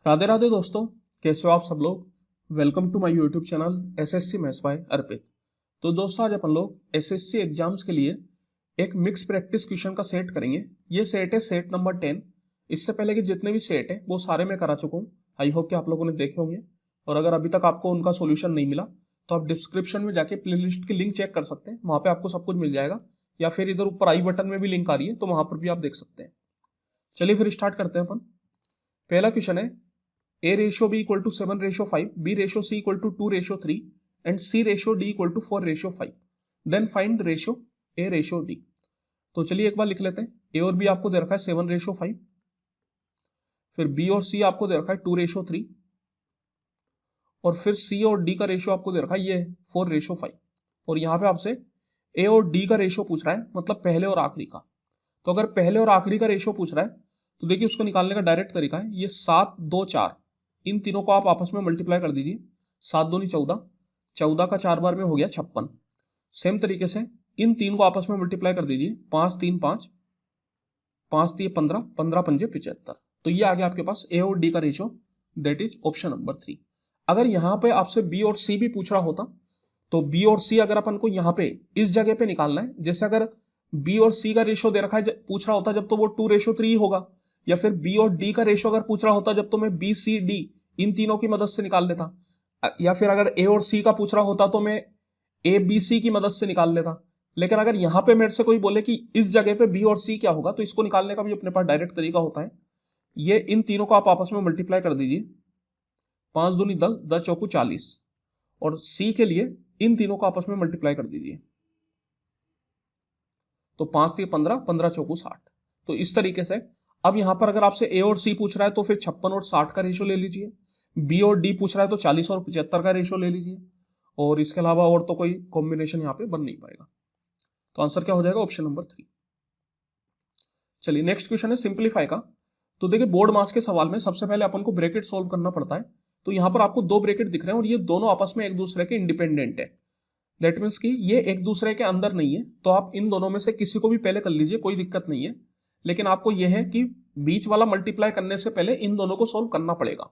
राधे राधे दोस्तों, कैसे हो आप सब लोग। Welcome to my YouTube channel SSC maths by Arpit. तो दोस्तों आज अपन लोग एसएससी एग्जाम्स के लिए एक मिक्स प्रैक्टिस क्वेश्चन का सेट करेंगे। ये सेट है सेट नंबर 10। इससे पहले के जितने भी सेट है वो सारे मैं करा चुका हूँ। आई होप कि आप लोगों ने देखे होंगे, और अगर अभी तक आपको उनका सोल्यूशन नहीं मिला तो आप डिस्क्रिप्शन में जाके प्लेलिस्ट की लिंक चेक कर सकते हैं, वहाँ पे आपको सब कुछ मिल जाएगा। या फिर इधर ऊपर आई बटन में भी लिंक आ रही है, तो वहाँ पर भी आप देख सकते हैं। चलिए फिर स्टार्ट करते हैं अपन। पहला क्वेश्चन है A ratio B equal to 7:5, B ratio C equal to 2:3 and C ratio D equal to 4:5. Then find ratio A ratio D. तो चलिए एक बार लिख लेते हैं। A और B आपको दे रखा है 7:5, फिर B और C आपको दे रखा है 2:3, और फिर C और D का रेशियो आपको दे रखा है ये 4:5। और यहाँ पे आपसे A और D का रेशियो पूछ रहा है, मतलब पहले और आखिरी का। तो अगर पहले और आखिरी का रेशियो पूछ रहा है तो देखिए उसको निकालने का डायरेक्ट तरीका है, ये 7, 2, 4, इन तीनों को आप आपस में मल्टीप्लाई कर दीजिए। 7 दूनी 14, 14 का 4 बार में हो गया 56। सेम तरीके से इन तीन को आपस में मल्टीप्लाई कर दीजिए। 5 3 5, 5 3 15, 15 पंजे 75। तो ये आ गया आपके पास ए और डी का ratio, that is option number 3। अगर यहाँ पे आपसे बी और सी भी पूछ रहा होता तो बी और सी अगर अपन को यहाँ पे इस जगह पे निकालना है, जैसे अगर बी और सी का रेशियो दे रखा है पूछ रहा होता जब तो वो 2:3 होगा, या फिर बी और डी का रेशियो अगर पूछ रहा होता जब तो मैं बी सी डी इन तीनों की मदद से निकाल लेता, या फिर अगर ए और सी का पूछ रहा होता तो मैं ए बी सी की मदद से निकाल लेता। लेकिन अगर यहां पे मेरे से कोई बोले कि इस जगह पे बी और सी क्या होगा, तो इसको निकालने का भी अपने पास डायरेक्ट तरीका होता है। ये इन तीनों को आप आपस में मल्टीप्लाई कर दीजिए। 5 दूनी 10, 10 चौकू 40, और सी के लिए इन तीनों को आपस में मल्टीप्लाई कर दीजिए। तो 5 3 15, 15 चौकू 60। तो इस तरीके से अब यहां पर अगर आपसे ए और सी पूछ रहा है तो फिर 56 और 60 का रेशियो ले लीजिए। बी और डी पूछ रहा है तो 40 और 75 का रेशियो ले लीजिए। और इसके अलावा और तो कोई कॉम्बिनेशन यहाँ पे बन नहीं पाएगा। तो आंसर क्या हो जाएगा, ऑप्शन नंबर 3। चलिए नेक्स्ट क्वेश्चन है सिंप्लीफाई का। तो देखिए बोर्ड मास के सवाल में सबसे पहले अपन को ब्रैकेट सोल्व करना पड़ता है। तो यहाँ पर आपको 2 ब्रैकेट दिख रहे हैं और ये दोनों आपस में एक दूसरे के इंडिपेंडेंट है। दैट मीन्स कि ये एक दूसरे के अंदर नहीं है, तो आप इन दोनों में से किसी को भी पहले कर लीजिए, कोई दिक्कत नहीं है। लेकिन आपको यह है कि बीच वाला मल्टीप्लाई करने से पहले इन दोनों को सोल्व करना पड़ेगा।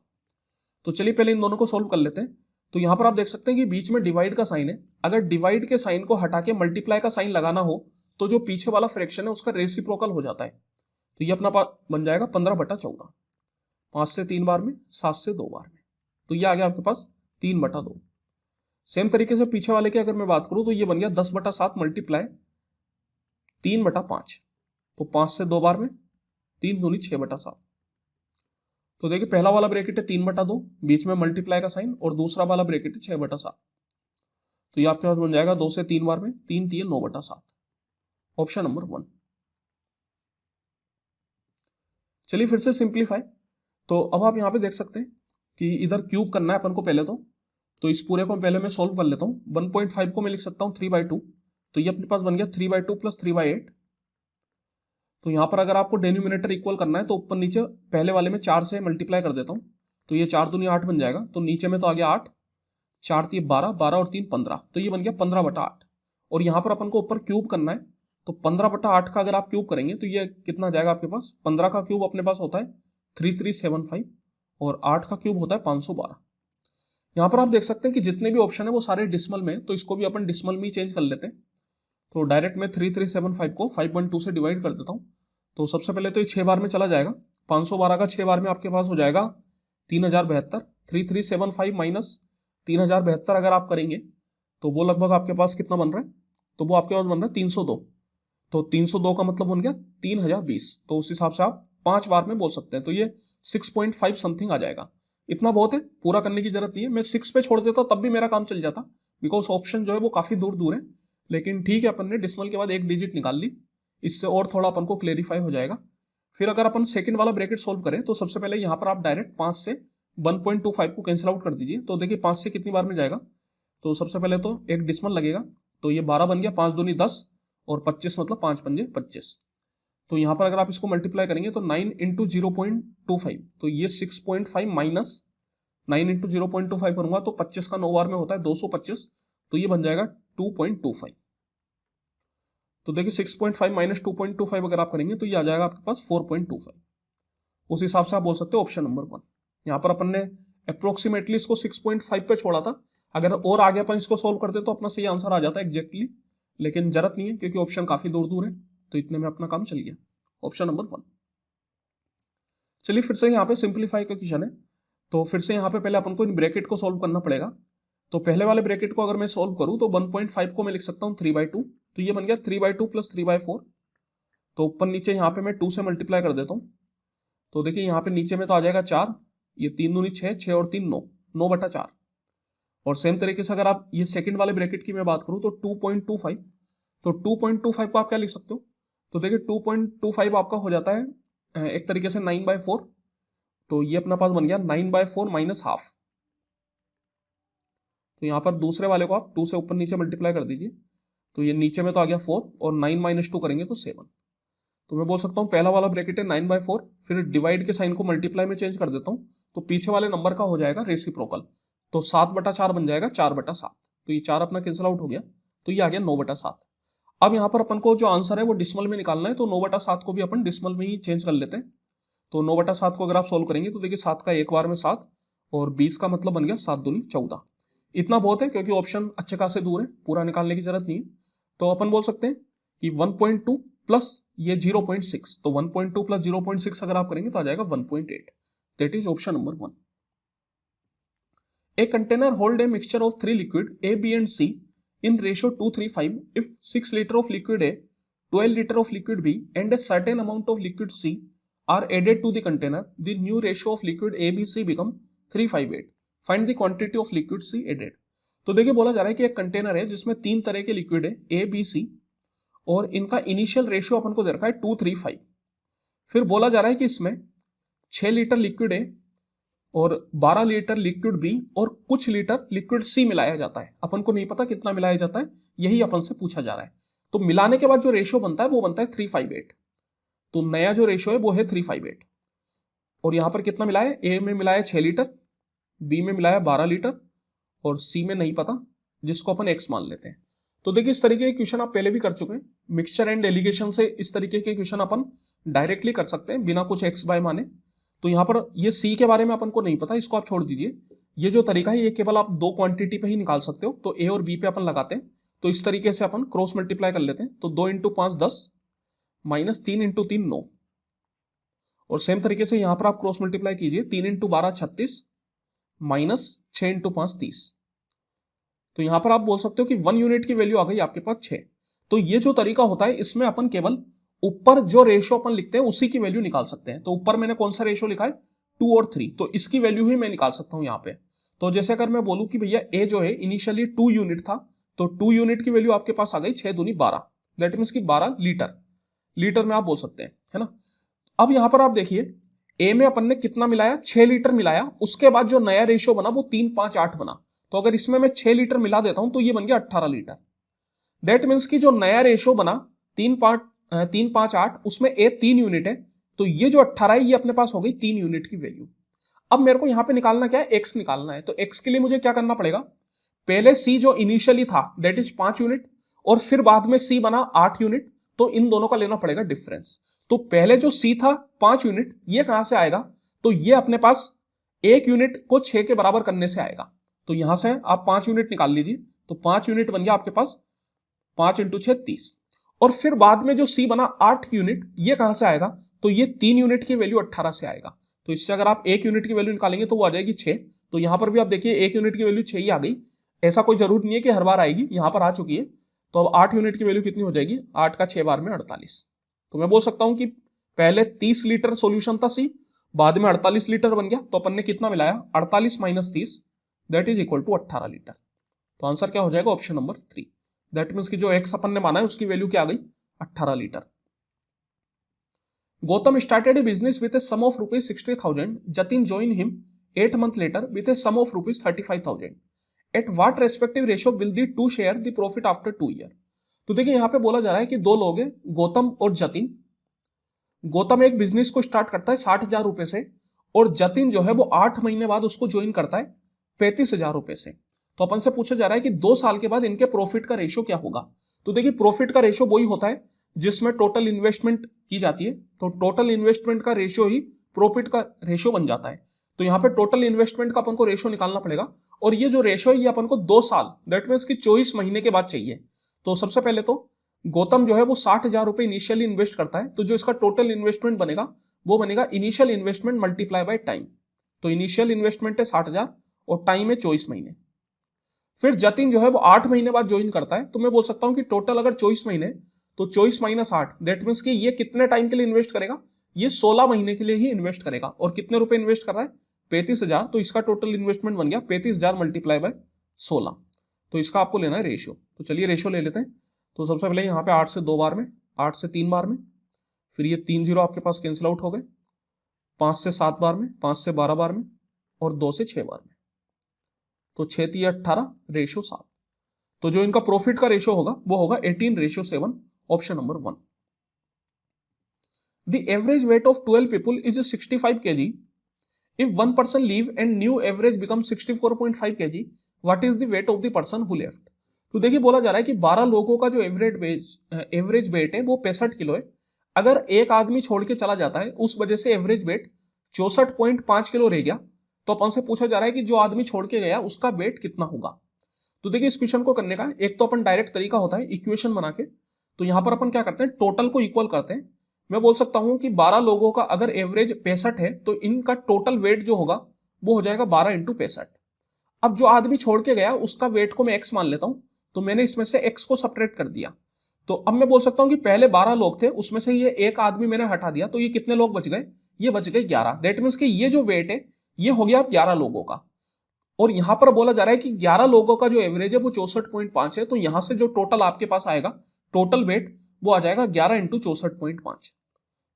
तो चलिए पहले इन दोनों को सोल्व कर लेते हैं। तो यहां पर आप देख सकते हैं कि बीच में डिवाइड का साइन है। अगर डिवाइड के साइन को हटा के मल्टीप्लाई का साइन लगाना हो तो जो पीछे वाला फ्रैक्शन है उसका रेसिप्रोकल हो जाता है। तो ये अपना बन जाएगा 15/14। 5 से 3 बार में, 7 से 2 बार में, तो ये आ गया आपके पास 3/2। सेम तरीके से पीछे वाले की अगर मैं बात करूं तो ये बन गया 10/7 मल्टीप्लाई 3/5। तो 5 से 2 बार में, 3 दूनी 6/7। तो देखिए पहला वाला ब्रैकेट है 3/2, बीच में मल्टीप्लाई का साइन, और दूसरा वाला ब्रैकेट है 6/7। तो ये आपके पास बन जाएगा 2 से 3 बार में, 3 3 9/7, ऑप्शन नंबर 1। चलिए फिर से सिंप्लीफाई। तो अब आप यहाँ पे देख सकते हैं कि इधर क्यूब करना है अपन को पहले तो इस पूरे को पहले मैं सोल्व कर लेता हूँ। 1.5 को मैं लिख सकता हूँ 3/2। तो ये अपने पास बन गया 3/2 + 3/8। तो यहाँ पर अगर आपको डेनोमिनेटर इक्वल करना है तो ऊपर नीचे पहले वाले में 4 से मल्टीप्लाई कर देता हूँ। तो ये 4 दूनी 8 बन जाएगा। तो नीचे में तो आ गया 8, 4 3 12, 12 और 3 15। तो ये बन गया 15/8। और यहाँ पर अपन को ऊपर क्यूब करना है, तो 15/8 का अगर आप क्यूब करेंगे तो ये कितना जाएगा आपके पास। 15 का क्यूब अपने पास होता है 3375, और 8 का क्यूब होता है 512। यहाँ पर आप देख सकते हैं कि जितने भी ऑप्शन है वो सारे डिसमल में, तो इसको भी अपन डिसमल में ही चेंज कर लेते हैं। तो डायरेक्ट मैं 3375 को 5.2 से डिवाइड कर देता हूँ। तो सबसे पहले तो ये 6 बार में चला जाएगा। 512 का 6 बार में आपके पास हो जाएगा 3072। 3375 माइनस 3072 अगर आप करेंगे तो वो लगभग आपके पास कितना बन रहा है, तो वो आपके पास बन रहा है 302। तो 302 का मतलब बन गया 3020। तो उस हिसाब से आप 5 बार में बोल सकते हैं। तो ये 6.5 समथिंग आ जाएगा। इतना बहुत है, पूरा करने की जरूरत नहीं है। मैं 6 पे छोड़ देता तब भी मेरा काम चल जाता, बिकॉज ऑप्शन जो है वो काफी दूर दूर है। लेकिन ठीक है, अपन ने डिसमल के बाद एक डिजिट निकाल ली, इससे और थोड़ा अपन को क्लेरिफाई हो जाएगा। फिर अगर अपन सेकंड वाला ब्रैकेट सोल्व करें तो सबसे पहले यहाँ पर आप डायरेक्ट 5 से 1.25 को कैंसिल आउट कर दीजिए। तो देखिए 5 से कितनी बार में जाएगा, तो सबसे पहले तो एक डिसमल लगेगा। तो ये 12 बन गया, 5 दूनी 10, और 25 मतलब 5 पंजे 25। तो यहाँ पर अगर आप इसको मल्टीप्लाई करेंगे तो 9 × 0.25, तो ये 6.5 माइनस 9 × 0.25 करूंगा तो 25 का 9 बार में होता है 225। तो ये बन जाएगा 2.25। तो देखिए 6.5 माइनस 2.25 अगर आप करेंगे तो ये आ जाएगा आपके पास 4.25। उस हिसाब से आप बोल सकते हो ऑप्शन नंबर 1। यहाँ पर अपन ने अप्रोक्सीमेटली इसको 6.5 पे छोड़ा था, अगर और आगे अपन इसको सोल्व करते तो अपना सही आंसर आ जाता है एग्जैक्टली, लेकिन जरूरत नहीं है क्योंकि ऑप्शन काफी दूर दूर है, तो इतने में अपना काम चल गया। Option number 1। चलिए फिर से यहाँ पे सिंप्लीफाई का क्वेश्चन है, तो फिर से यहाँ पे पहले अपन को इन ब्रैकेट को सोल्व करना पड़ेगा। तो पहले वाले ब्रैकेट को अगर मैं सोल्व करूँ तो 1.5 को मैं लिख सकता हूँ 3/2, तो ये बन गया 3/2 प्लस 3/4। तो ऊपर नीचे यहाँ पे मैं 2 से मल्टीप्लाई कर देता हूँ, तो देखिए यहाँ पे नीचे में तो आ जाएगा 4, ये 3 दूनी 6, 6 और 3 9, 9/4। और सेम तरीके से अगर आप ये सेकंड वाले ब्रैकेट की मैं बात करूँ तो 2.25, तो 2.25 को आप क्या लिख सकते हो, तो देखिए 2.25 आपका हो जाता है एक तरीके से 9/4, तो ये अपना पास बन गया 9/4 माइनस हाफ। तो यहाँ पर दूसरे वाले को आप 2 से ऊपर नीचे मल्टीप्लाई कर दीजिए, तो ये नीचे में तो आ गया 4 और 9 माइनस 2 करेंगे तो 7। तो मैं बोल सकता हूँ पहला वाला ब्रैकेट है 9/4, फिर डिवाइड के साइन को मल्टीप्लाई में चेंज कर देता हूँ, तो पीछे वाले नंबर का हो जाएगा रेसिप्रोकल, तो 7/4 बन जाएगा 4/7। तो ये 4 अपना कैंसिल आउट हो गया, तो ये आ गया 9/7। अब यहाँ पर अपन को जो आंसर है वो डिसमल में निकालना है, तो 9/7 को भी अपन डिसमल में ही चेंज कर लेते हैं। तो 9/7 को अगर आप सोल्व करेंगे तो देखिए 7 का एक बार में 7 और 20 का मतलब बन गया 7 दूनी 14। इतना बहुत है क्योंकि ऑप्शन अच्छे खासे दूर है, पूरा निकालने की जरूरत नहीं है। तो अपन बोल सकते हैं कि 1.2 प्लस ये 0.6, तो 1.2 प्लस 0.6 अगर आप करेंगे तो आ जाएगा 1.8। That is option number 1। A container hold a mixture of 3 liquid A, B and C in ratio 2:3:5 if 6 liter of liquid A, 12 liter of liquid B and a certain amount of liquid C are added to the container, the new ratio of liquid A, B, C become 3:5:8. Find the quantity of liquid C added. तो देखिए बोला जा रहा है कि एक container है जिसमें 3 तरह के लिक्विड है A, B, C और इनका इनिशियल रेशियो अपन को दे रखा है 2:3:5। फिर बोला जा रहा है कि इसमें 6 लीटर लिक्विड है और 12 लीटर लिक्विड बी और कुछ लीटर लिक्विड सी मिलाया जाता है। अपन को नहीं पता कितना मिलाया जाता है, यही अपन से पूछा जा रहा है। तो मिलाने के बाद जो रेशियो बनता है वो बनता है 3:5:8। तो नया जो रेशियो है वो है 3:5:8। और यहां पर कितना मिलाया है, ए में मिलाया 6 लीटर, बी में मिलाया 12 लीटर और सी में नहीं पता, जिसको अपन एक्स मान लेते हैं। तो देखिए इस तरीके के क्वेश्चन आप पहले भी कर चुके हैं, मिक्सचर एंड एलिगेशन से इस तरीके के क्वेश्चन अपन डायरेक्टली कर सकते हैं बिना कुछ एक्स बाय माने। तो यहाँ पर ये सी के बारे में अपन को नहीं पता, इसको आप छोड़ दीजिए। ये जो तरीका है ये केवल आप 2 क्वांटिटी पे ही निकाल सकते हो, तो ए और बी पे अपन लगाते हैं। तो इस तरीके से अपन क्रॉस मल्टीप्लाई कर लेते हैं, तो 2 × 5 10 माइनस 3 × 3 9। और सेम तरीके से यहां पर आप क्रॉस मल्टीप्लाई कीजिए, 3 × 12 36 माइनस 6 × 5 30। तो यहां पर आप बोल सकते हो कि 1 यूनिट की वैल्यू आ गई आपके पास 6। तो ये जो तरीका होता है इसमें अपन केवल ऊपर जो रेशियो अपन लिखते हैं उसी की वैल्यू निकाल सकते हैं। तो ऊपर मैंने कौन सा रेशियो लिखा है, 2 और 3, तो इसकी वैल्यू ही मैं निकाल सकता हूं यहाँ पे। तो जैसे अगर मैं बोलूं कि भैया ए जो है इनिशियली 2 यूनिट था, तो 2 यूनिट की वैल्यू आपके पास आ गई 6 दूनी 12, दैट मीन्स की 12 लीटर, लीटर में आप बोल सकते हैं, है ना। अब यहां पर आप देखिए ए में अपन ने कितना मिलाया, 6 लीटर मिलाया, उसके बाद जो नया रेशियो बना वो 3 5 8 बना। तो अगर इसमें मैं 6 लीटर मिला देता हूं तो ये बन गया 18 लीटर। दैट मीन्स की जो नया रेशियो बना 3 5 8, उसमें ए 3 यूनिट है, तो ये जो 18 है ये अपने पास हो गई 3 यूनिट की वैल्यू। अब मेरे को यहां पे निकालना क्या है, एक्स निकालना है। तो एक्स के लिए मुझे क्या करना पड़ेगा, पहले सी जो इनिशियली था दैट इज 5 यूनिट और फिर बाद में सी बना 8 यूनिट, तो इन दोनों का लेना पड़ेगा डिफरेंस। तो पहले जो सी था 5 यूनिट, ये कहां से आएगा, तो ये अपने पास 1 यूनिट को 6 के बराबर करने से आएगा। तो यहां से आप 5 यूनिट निकाल लीजिए, तो 5 यूनिट बन गया आपके पास 5 × 6 30। और फिर बाद में जो सी बना 8 यूनिट, ये कहां से आएगा, तो ये 3 यूनिट की वैल्यू 18 से आएगा। तो इससे अगर आप 1 यूनिट की वैल्यू निकालेंगे तो वो आ जाएगी 6। तो यहां पर भी आप देखिए 1 यूनिट की वैल्यू 6 ही आ गई, ऐसा कोई जरूरी नहीं है कि हर बार आएगी, यहां पर आ चुकी है। तो अब 8 यूनिट की वैल्यू कितनी हो जाएगी, 8 का 6 बार में 48। तो मैं बोल सकता हूं कि पहले 30 लीटर सोल्यूशन था सी, बाद में 48 लीटर बन गया। तो अपन ने कितना मिलाया, 48 minus 30 that is equal to 18 litre. तो आंसर क्या हो जाएगा, ऑप्शन नंबर 3। दैट मीन्स की जो एक्स अपन ने माना है उसकी वैल्यू क्या आ गई, 18 litre. Gautam started a business with a sum of rupees 60,000. Jatin joined him 8 months later with a sum of rupees 35,000. At what respective ratio will the two share the profit after 2 years? तो देखिए यहाँ पे बोला जा रहा है कि 2 लोग हैं, गौतम और जतिन। गौतम एक बिजनेस को स्टार्ट करता है 60,000 रुपए से और जतिन जो है वो 8 महीने बाद उसको ज्वाइन करता है 35,000 रुपए से। तो अपन से पूछा जा रहा है कि 2 साल के बाद इनके प्रॉफिट का रेशियो क्या होगा। तो देखिए प्रॉफिट का रेशियो वही होता है जिसमें टोटल इन्वेस्टमेंट की जाती है, तो टोटल इन्वेस्टमेंट का रेशियो ही प्रॉफिट का रेशियो बन जाता है। तो यहाँ पे टोटल इन्वेस्टमेंट का अपन को रेशो निकालना पड़ेगा, और ये जो रेशो है ये अपन को 2 साल दैट मीन्स कि 24 महीने के बाद चाहिए। तो सबसे पहले तो गौतम जो है वो 60,000 रुपए इनिशियली इन्वेस्ट करता है, तो जो इसका टोटल इन्वेस्टमेंट बनेगा वो बनेगा initial investment multiply by time. तो इनिशियल इन्वेस्टमेंट है 60,000 और टाइम है 24 महीने। फिर जतिन जो है वो 8 महीने बाद ज्वाइन करता है, तो मैं बोल सकता हूं कि टोटल अगर 24 महीने तो 24 माइनस 8 दैट मीन्स कि ये कितने टाइम के लिए इन्वेस्ट करेगा, ये 16 महीने के लिए ही इन्वेस्ट करेगा। और कितने रुपए इन्वेस्ट कर रहा है, 35,000। तो इसका टोटल इन्वेस्टमेंट बन गया 35,000 मल्टीप्लाई बाय 16। तो इसका आपको लेना है रेशियो। तो चलिए रेशियो ले लेते हैं। तो सबसे पहले यहाँ पे 8 से 2 बार में, 8 से 3 बार में, फिर ये 3 जीरो आपके पास कैंसिल आउट हो गए, 5 से 7 बार में, 5 से 12 बार में और 2 से 6 बार में। तो 6 3 18 रेशियो 7। तो जो इनका प्रॉफिट का रेशियो होगा वो होगा 18:7, option number 1। The average weight of 12 people is 65 kg. If one person leave and new average becomes 64.5 kg, what is the weight of the person who left? तो देखिए बोला जा रहा है कि 12 लोगों का जो एवरेज वेट है वो 65 किलो है। अगर एक आदमी छोड़ के चला जाता है उस वजह से एवरेज वेट 64.5 किलो रह गया, तो अपन से पूछा जा रहा है कि जो आदमी छोड़ के गया उसका वेट कितना होगा। तो देखिए इस क्वेश्चन को करने का एक तो अपन डायरेक्ट तरीका होता है इक्वेशन बना के। तो यहां पर अपन क्या करते हैं, टोटल को इक्वल करते हैं। मैं बोल सकता हूं कि 12 लोगों का अगर एवरेज 65 है तो इनका टोटल वेट जो होगा वो हो जाएगा 12 इंटू 65। अब जो आदमी छोड़ के गया उसका वेट को मैं एक्स मान लेता हूं, तो मैंने इसमें से एक्स को सपरेट कर दिया। तो अब मैं बोल सकता हूं कि पहले 12 लोग थे, उसमें से ये एक आदमी मैंने हटा दिया, तो ये कितने लोग बच गए, ये बच गए 11। दैट मीन्स कि ये जो वेट है ये हो गया 11 लोगों का। और यहां पर बोला जा रहा है कि 11 लोगों का जो एवरेज है वो 64.5 है। तो यहां से जो टोटल आपके पास आएगा टोटल वेट वो आ जाएगा 11 इंटू 64.5।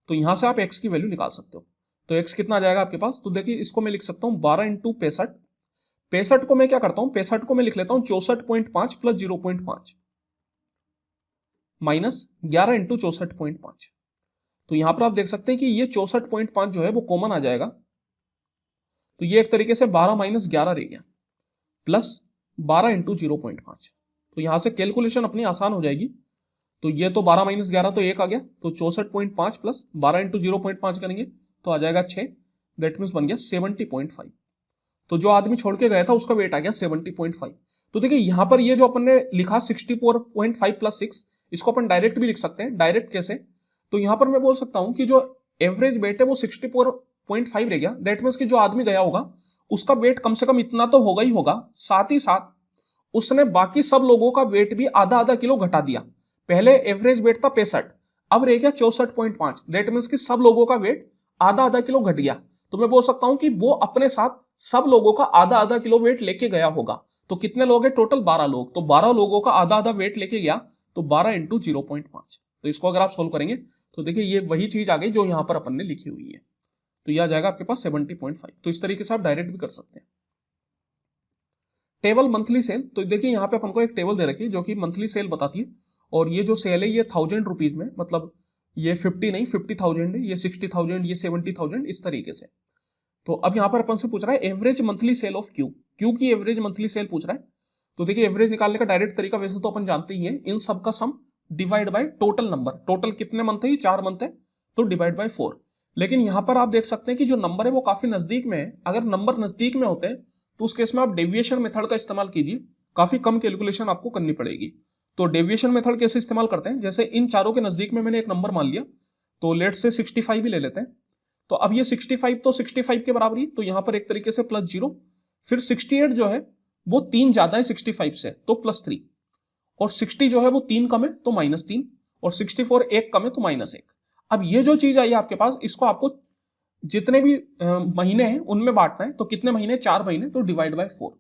तो यहां से आप एक्स की वैल्यू निकाल सकते हो। तो एक्स कितना आ जाएगा आपके पास, तो देखिए इसको मैं लिख सकता हूं 12 इंटू 65। 65 को मैं क्या करता हूं, 65 को मैं लिख लेता हूं 64.5 प्लस 0.5 माइनस 11 इंटू 64.5। तो यहां पर आप देख सकते हैं कि ये 64.5 जो है वो कॉमन आ जाएगा। तो ये एक तरीके से 12 माइनस 11 रह गया प्लस 12 इंटू 0.5। तो यहां से कैलकुलेशन अपनी आसान हो जाएगी। तो ये तो 12 माइनस 11 तो 1 आ गया, तो 64.5 प्लस 12 इंटू 0.5 करेंगे तो आ जाएगा 6। दैट मीन्स बन गया 70.5। तो जो आदमी छोड़ के गया था उसका वेट आ गया 70.5। तो देखिए यहां पर ये जो अपन ने लिखा 64.5 प्लस 6, इसको अपन डायरेक्ट भी लिख सकते हैं। डायरेक्ट कैसे, तो यहां पर मैं बोल सकता हूं कि जो एवरेज वेट है वो 64.5 रह गया। दैट मीन्स कि जो आदमी गया होगा उसका वेट कम से कम इतना तो होगा ही होगा, साथ ही साथ उसने बाकी सब लोगों का वेट भी आधा आधा किलो घटा दिया। पहले एवरेज वेट था 65, अब रह गया 64.5। दैट मीन्स कि सब लोगों का वेट आधा आधा किलो घट गया। तो मैं बोल सकता हूं कि वो अपने साथ सब लोगों का आधा आधा किलो वेट लेके गया होगा। तो कितने लोग हैं टोटल, 12 लोग। तो 12 लोगों का आधा आधा वेट लेके गया, तो 12 इंटू 0.5। तो इसको अगर आप सोल्व करेंगे तो देखिए ये वही चीज आ गई जो यहां पर अपन ने लिखी हुई है। तो यह आ जाएगा आपके पास 70.5। तो इस तरीके से आप डायरेक्ट भी कर सकते हैं। टेबल मंथली सेल, तो देखिए यहाँ पे अपन को एक टेबल दे रखी है जो कि मंथली सेल बताती है। और ये जो सेल है ये 1000 रुपीज में, मतलब ये 50 नहीं 50,000 है, ये 60,000, ये 70,000, इस तरीके से। तो अब यहाँ पर अपन से पूछ रहा है average monthly cell of Q की एवरेज मंथली सेल पूछ रहा है। तो देखिए एवरेज निकालने का डायरेक्ट तरीका वैसे तो अपन जानते ही है, इन सब का sum divide by total number. Total कितने मंथ है, ये 4 मंथ है, तो डिवाइड बाय 4। लेकिन यहां पर आप देख सकते हैं कि जो नंबर है वो काफी नजदीक में है। अगर नंबर नजदीक में होते हैं तो उस केस में आप डेविएशन मेथड का इस्तेमाल कीजिए, काफी कम कैलकुलेशन आपको करनी पड़ेगी। तो डेविएशन मेथड कैसे इस्तेमाल करते हैं, जैसे इन चारों के नजदीक में मैंने एक नंबर मान लिया, तो लेट से 65 ही ले लेते हैं। तो अब ये 65 तो 65 के बराबर ही, तो यहां पर एक तरीके से प्लस 0। फिर 68 जो है वो 3 ज्यादा है 65 से, तो प्लस 3। और 60 जो है वो 3 कम है तो माइनस 3। और 64 1 कम है तो माइनस 1। अब ये जो चीज आई है आपके पास, इसको आपको जितने भी महीने हैं उनमें बांटना है। तो कितने महीने, 4 महीने, तो डिवाइड बाय 4।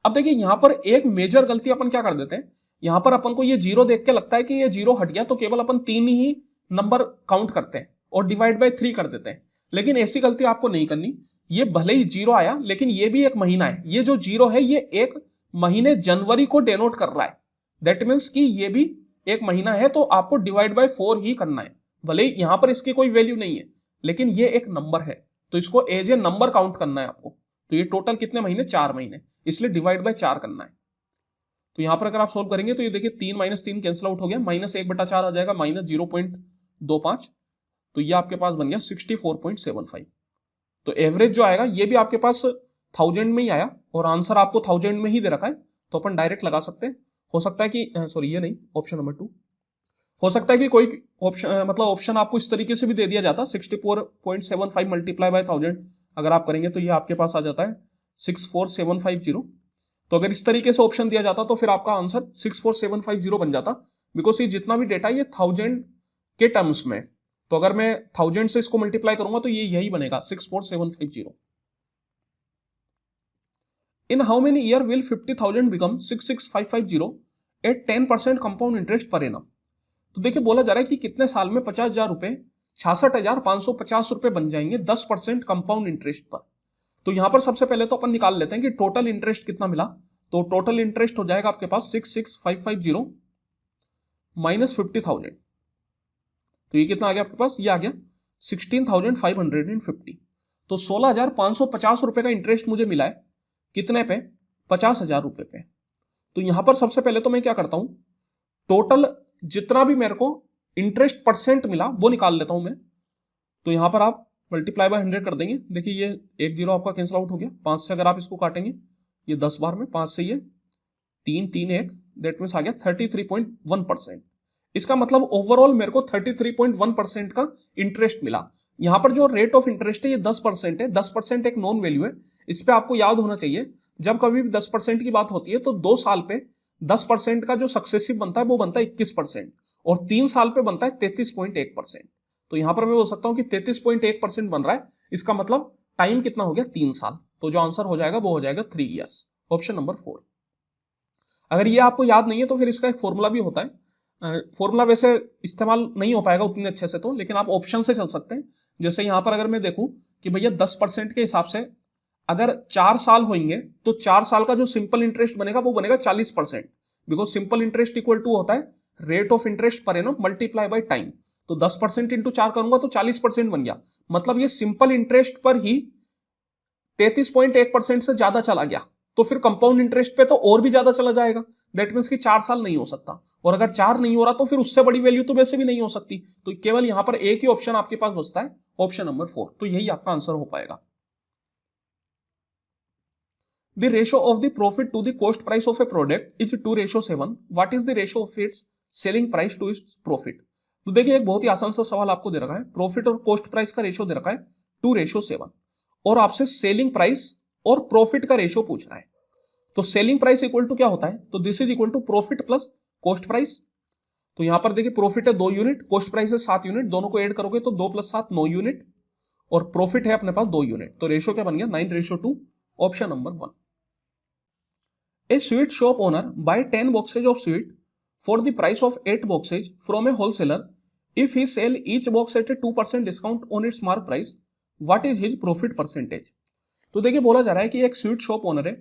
अब देखिए यहां पर एक मेजर गलती अपन क्या कर देते हैं, यहां पर अपन को ये 0 देख के लगता है कि ये 0 हट गया, तो केवल अपन 3 ही नंबर काउंट करते हैं और डिवाइड बाय 3 कर देते हैं। लेकिन ऐसी गलती आपको नहीं करनी। ये भले ही 0 आया लेकिन ये भी एक महीना है। ये जो 0 है ये एक महीने जनवरी को डेनोट कर रहा है। दैट मीन्स कि ये भी एक महीना है, तो आपको डिवाइड बाय 4 ही करना है। भले ही यहां पर इसकी कोई वैल्यू नहीं है लेकिन ये एक नंबर है, तो इसको एज ए नंबर काउंट करना है आपको। तो ये टोटल कितने महीने, 4 महीने, इसलिए डिवाइड बाय 4 करना है। तो यहां पर अगर आप सोल्व करेंगे तो ये देखिए 3 माइनस 3 कैंसिल आउट हो गया, माइनस 1/4 आ जाएगा, माइनस 0.25। तो ये आपके पास बन गया 64.75। तो एवरेज जो आएगा ये भी आपके पास 1000 में ही आया और आंसर आपको 1000 में ही दे रखा है, तो अपन डायरेक्ट लगा सकते हैं। हो सकता है कि सॉरी ये नहीं, ऑप्शन नंबर 2 हो सकता है कि कोई ऑप्शन मतलब ऑप्शन आपको इस तरीके से भी दे दिया जाता 64.75 मल्टीप्लाई बाय 1000 अगर आप करेंगे तो ये आपके पास आ जाता है 64750। तो अगर इस तरीके से ऑप्शन दिया जाता तो फिर आपका आंसर 64750 बन जाता, बिकॉज ये जितना भी डेटा ये 1000 के टर्म्स में, तो अगर मैं 1000 से इसको मल्टीप्लाई करूंगा तो ये यही बनेगा 64750। In how many year will 50,000 become 66550 at 10% compound interest per annum. तो देखिए बोला जा रहा है कि कितने साल में 50,000 रुपए 66,550 रुपए बन जाएंगे 10% कंपाउंड इंटरेस्ट पर। तो यहां पर सबसे पहले तो अपन निकाल लेते हैं कि टोटल इंटरेस्ट कितना मिला। तो टोटल इंटरेस्ट हो जाएगा आपके पास 66550 माइनस 50,000, तो ये कितना आ गया आपके पास, ये आ गया 16,550। तो 16,550 रुपए का इंटरेस्ट मुझे मिला है कितने पे, 50,000 रुपए पे। तो यहां पर सबसे पहले तो मैं क्या करता हूं, टोटल जितना भी मेरे को इंटरेस्ट परसेंट मिला वो निकाल लेता हूं मैं। तो यहां पर आप मल्टीप्लाई बाय 100 कर देंगे। देखिए ये 1 0 आपका कैंसिल आउट हो गया, 5 से अगर आप इसको काटेंगे ये 10 बार में 5 से ये 3 3 1, दैट मीन्स आ गया 33.1%। इसका मतलब ओवरऑल मेरे को 33.1% का इंटरेस्ट मिला। यहां पर जो रेट ऑफ इंटरेस्ट है ये 10% है, 10% एक नॉन वैल्यू है, इस पे आपको याद होना चाहिए जब कभी भी 10% की बात होती है तो 2 साल पे 10% का जो सक्सेसिव बनता है वो बनता है 21% और 3 साल पे बनता है 33.1%। तो यहां पर मैं बोल सकता हूं कि 33.1% बन रहा है, इसका मतलब टाइम कितना हो गया 3 साल। तो जो आंसर हो जाएगा वो हो जाएगा 3 ईयर्स, ऑप्शन नंबर 4। अगर ये आपको याद नहीं है तो फिर इसका एक फॉर्मूला भी होता है, फॉर्मूला वैसे इस्तेमाल नहीं हो पाएगा उतने अच्छे से तो, लेकिन आप ऑप्शन से चल सकते हैं। जैसे यहां पर अगर मैं देखूं कि भैया 10% के हिसाब से अगर 4 साल होंगे तो 4 साल का जो सिंपल इंटरेस्ट बनेगा वो बनेगा 40%, because simple interest equal to होता है rate of interest per annum multiply by time. तो 10% इंटू 4 करूंगा तो 40% बन गया, मतलब ये सिंपल इंटरेस्ट पर ही 33.1% से ज्यादा चला गया। तो फिर कंपाउंड इंटरेस्ट पे तो और भी ज्यादा चला जाएगा, दैट मीन्स कि 4 साल नहीं हो सकता, और अगर 4 नहीं हो रहा तो फिर उससे बड़ी वैल्यू तो वैसे भी नहीं हो सकती। तो केवल यहां पर एक ही ऑप्शन आपके पास बचता है, ऑप्शन नंबर 4। तो यही आपका आंसर हो पाएगा। The ratio of the profit to the cost price of a product is 2:7. What is the ratio of its selling price to its profit? तो देखिए एक बहुत ही आसान सा सवाल आपको दे रखा है, प्रॉफिट और कॉस्ट प्राइस का रेशियो दे रखा है 2:7 और आपसे सेलिंग प्राइस और प्रॉफिट का रेशियो पूछ रहा है। तो सेलिंग प्राइस इक्वल टू क्या होता है, तो this is equal to profit plus cost price. तो यहां पर देखिए प्रॉफिट है 2 यूनिट, कॉस्ट प्राइस है 7 यूनिट, दोनों को ऐड करोगे तो 2 + 7 9 यूनिट, और प्रॉफिट है अपने पास 2 यूनिट। तो रेशियो क्या बन गया 9:2, option number 1। A sweet shop owner buy 10 boxes of sweet for the price of 8 boxes from a wholesaler. If he sell each box at a 2% discount on its mark price, what is his profit percentage? तो देखिए बोला जा रहा है कि एक sweet shop owner है